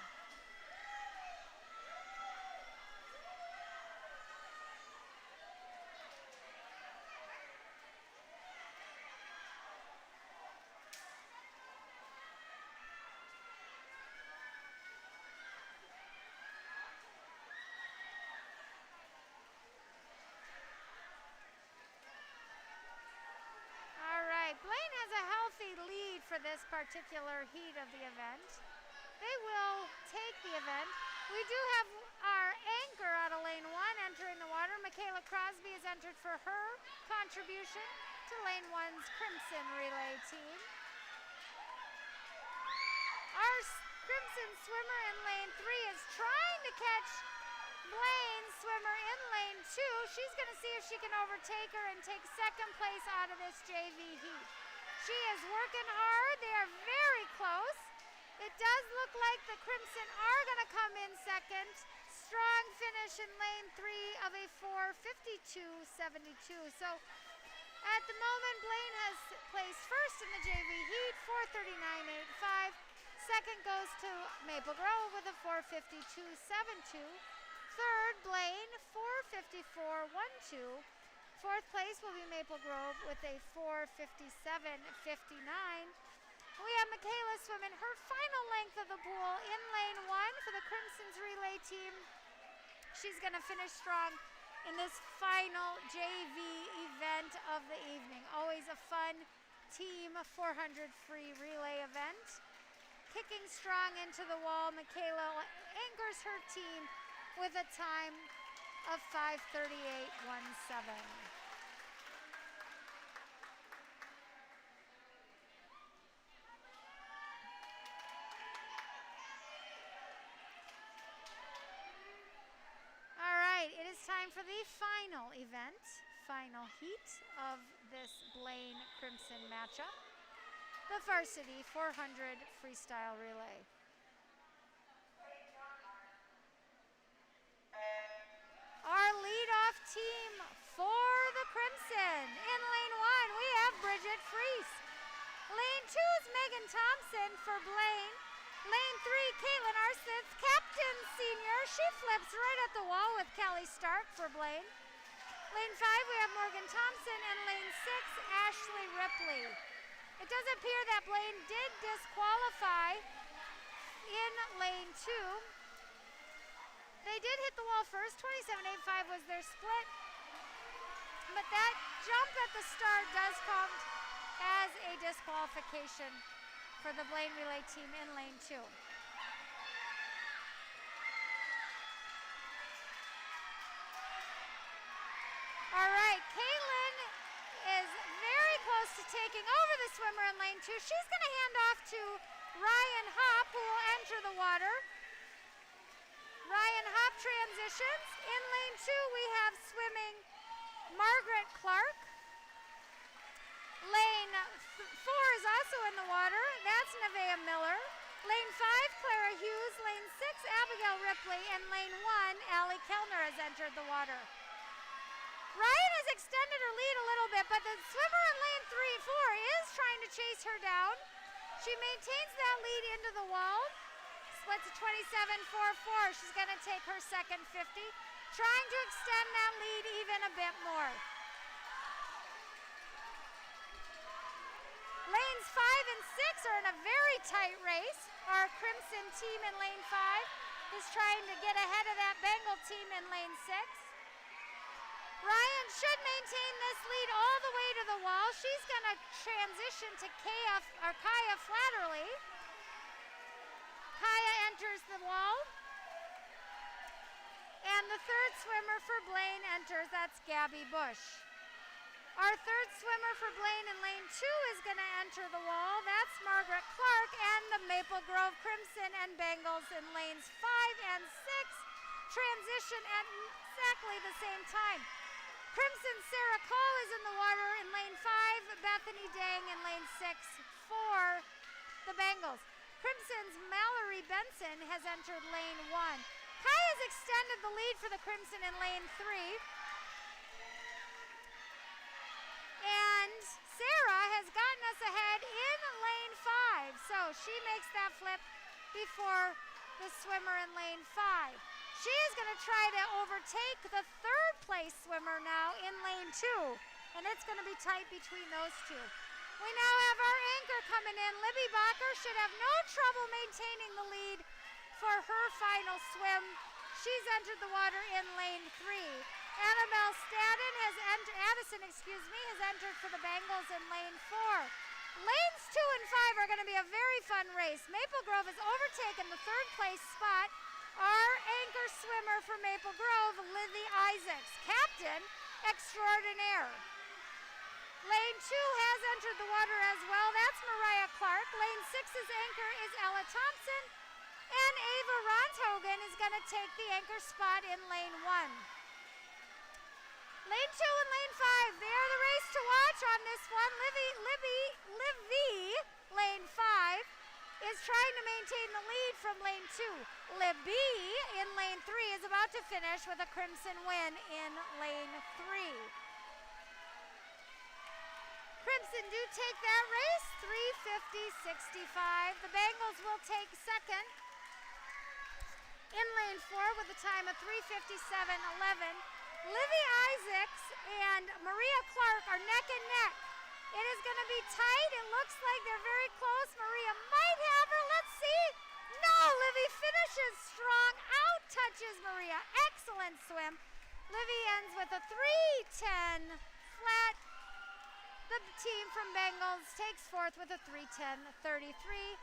Blaine has a healthy lead for this particular heat of the event. They will take the event. We do have our anchor out of lane 1 entering the water. Michaela Crosby has entered for her contribution to lane 1's Crimson relay team. Our Crimson swimmer in lane 3 is trying to catch Blaine's swimmer in lane 2. She's going to see if she can overtake her and take second place out of this JV heat. She is working hard. They are very close. It does look like the Crimson are going to come in second. Strong finish in lane 3 of a 4:52.72. So at the moment, Blaine has placed first in the JV heat, 4:39.85. Second goes to Maple Grove with a 4:52.72. Third, Blaine, 4:54.12. Fourth place will be Maple Grove with a 4:57.59. We have Michaela swimming her final length of the pool in lane 1 for the Crimson's relay team. She's going to finish strong in this final JV event of the evening. Always a fun team 400 free relay event. Kicking strong into the wall, Michaela anchors her team with a time of 5:38.17. All right, it is time for the final event, final heat of this Blaine Crimson matchup, the Varsity 400 freestyle relay. Our leadoff team for the Crimson. In lane 1, we have Bridget Freese. Lane 2 is Megan Thompson for Blaine. Lane 3, Caitlin Arseth, captain senior. She flips right at the wall with Kelly Stark for Blaine. Lane 5, we have Morgan Thompson. And lane 6, Ashley Ripley. It does appear that Blaine did disqualify in lane 2. They did hit the wall first. 27.85 was their split. But that jump at the start does count as a disqualification for the Blaine relay team in lane 2. All right, Caitlin is very close to taking over the swimmer in lane 2. She's going to hand off to Ryan Hopp, who will enter the water. Ryan Hopp transitions. In lane 2, we have swimming Margaret Clark. Lane 4 is also in the water. That's Nevaeh Miller. Lane 5, Clara Hughes. Lane 6, Abigail Ripley. And lane 1, Allie Kellner has entered the water. Ryan has extended her lead a little bit, but the swimmer in lane 4 is trying to chase her down. She maintains that lead into the wall. Splits a 27.44. She's going to take her second 50, trying to extend that lead even a bit more. Lanes 5 and 6 are in a very tight race. Our Crimson team in lane 5 is trying to get ahead of that Bengal team in lane 6. Ryan should maintain this lead all the way to the wall. She's going to transition to Kaya Flatterly. Kaya enters the wall. And the third swimmer for Blaine enters, that's Gabby Bush. Our third swimmer for Blaine in lane 2 is going to enter the wall. That's Margaret Clark, and the Maple Grove Crimson and Bengals in lanes 5 and 6 transition at exactly the same time. Crimson Sarah Cole is in the water in lane 5, Bethany Dang in lane 6 for the Bengals. Crimson's Mallory Benson has entered lane 1. Kaya's extended the lead for the Crimson in lane 3. And Sarah has gotten us ahead in lane 5, so she makes that flip before the swimmer in lane 5. She is going to try to overtake the third place swimmer now in lane 2, and it's going to be tight between those two. We now have our anchor coming in. Libby Bacher should have no trouble maintaining the lead for her final swim. She's entered the water in lane 3. Annabelle Addison has entered for the Bengals in lane 4. Lanes 2 and 5 are going to be a very fun race. Maple Grove has overtaken the third place spot. Our anchor swimmer for Maple Grove, Lizzie Isaacs, captain extraordinaire. Lane 2 has entered the water as well. That's Mariah Clark. Lane 6's anchor is Ella Thompson. And Ava Ronthogen is going to take the anchor spot in lane 1. Lane 2 and lane 5, they are the race to watch on this one. Livy, lane 5, is trying to maintain the lead from lane 2. Libby in lane 3 is about to finish with a Crimson win in lane 3. Crimson do take that race, 3:50.65. The Bengals will take second in lane 4 with a time of 3:57.11. Livy Isaacs and Maria Clark are neck and neck. It is going to be tight. It looks like they're very close. Maria might have her. Let's see. No, Livy finishes strong. Out touches Maria. Excellent swim. Livy ends with a 3:10 flat. The team from Bengals takes fourth with a 3:10.33.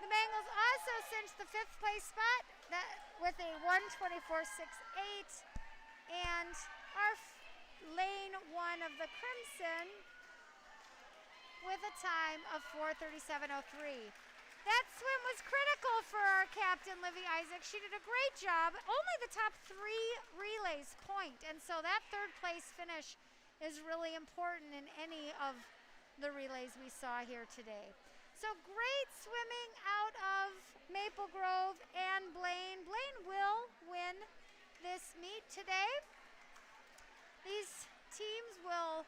The Bengals also cinched the fifth place spot with a 1:24.68. And our lane 1 of the Crimson with a time of 4:37.03. That swim was critical for our captain, Livy Isaac. She did a great job. Only the top 3 relays point, and so that third place finish is really important in any of the relays we saw here today. So great swimming out of Maple Grove and Blaine. Blaine will win this meet today. These teams will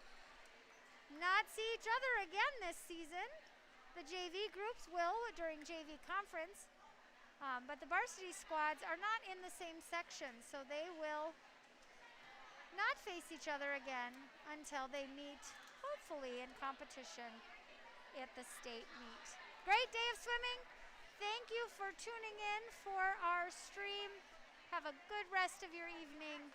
not see each other again this season. The JV groups will during JV conference, but the varsity squads are not in the same section, so they will not face each other again until they meet, hopefully, in competition at the state meet. Great day of swimming. Thank you for tuning in for our stream. Have a good rest of your evening.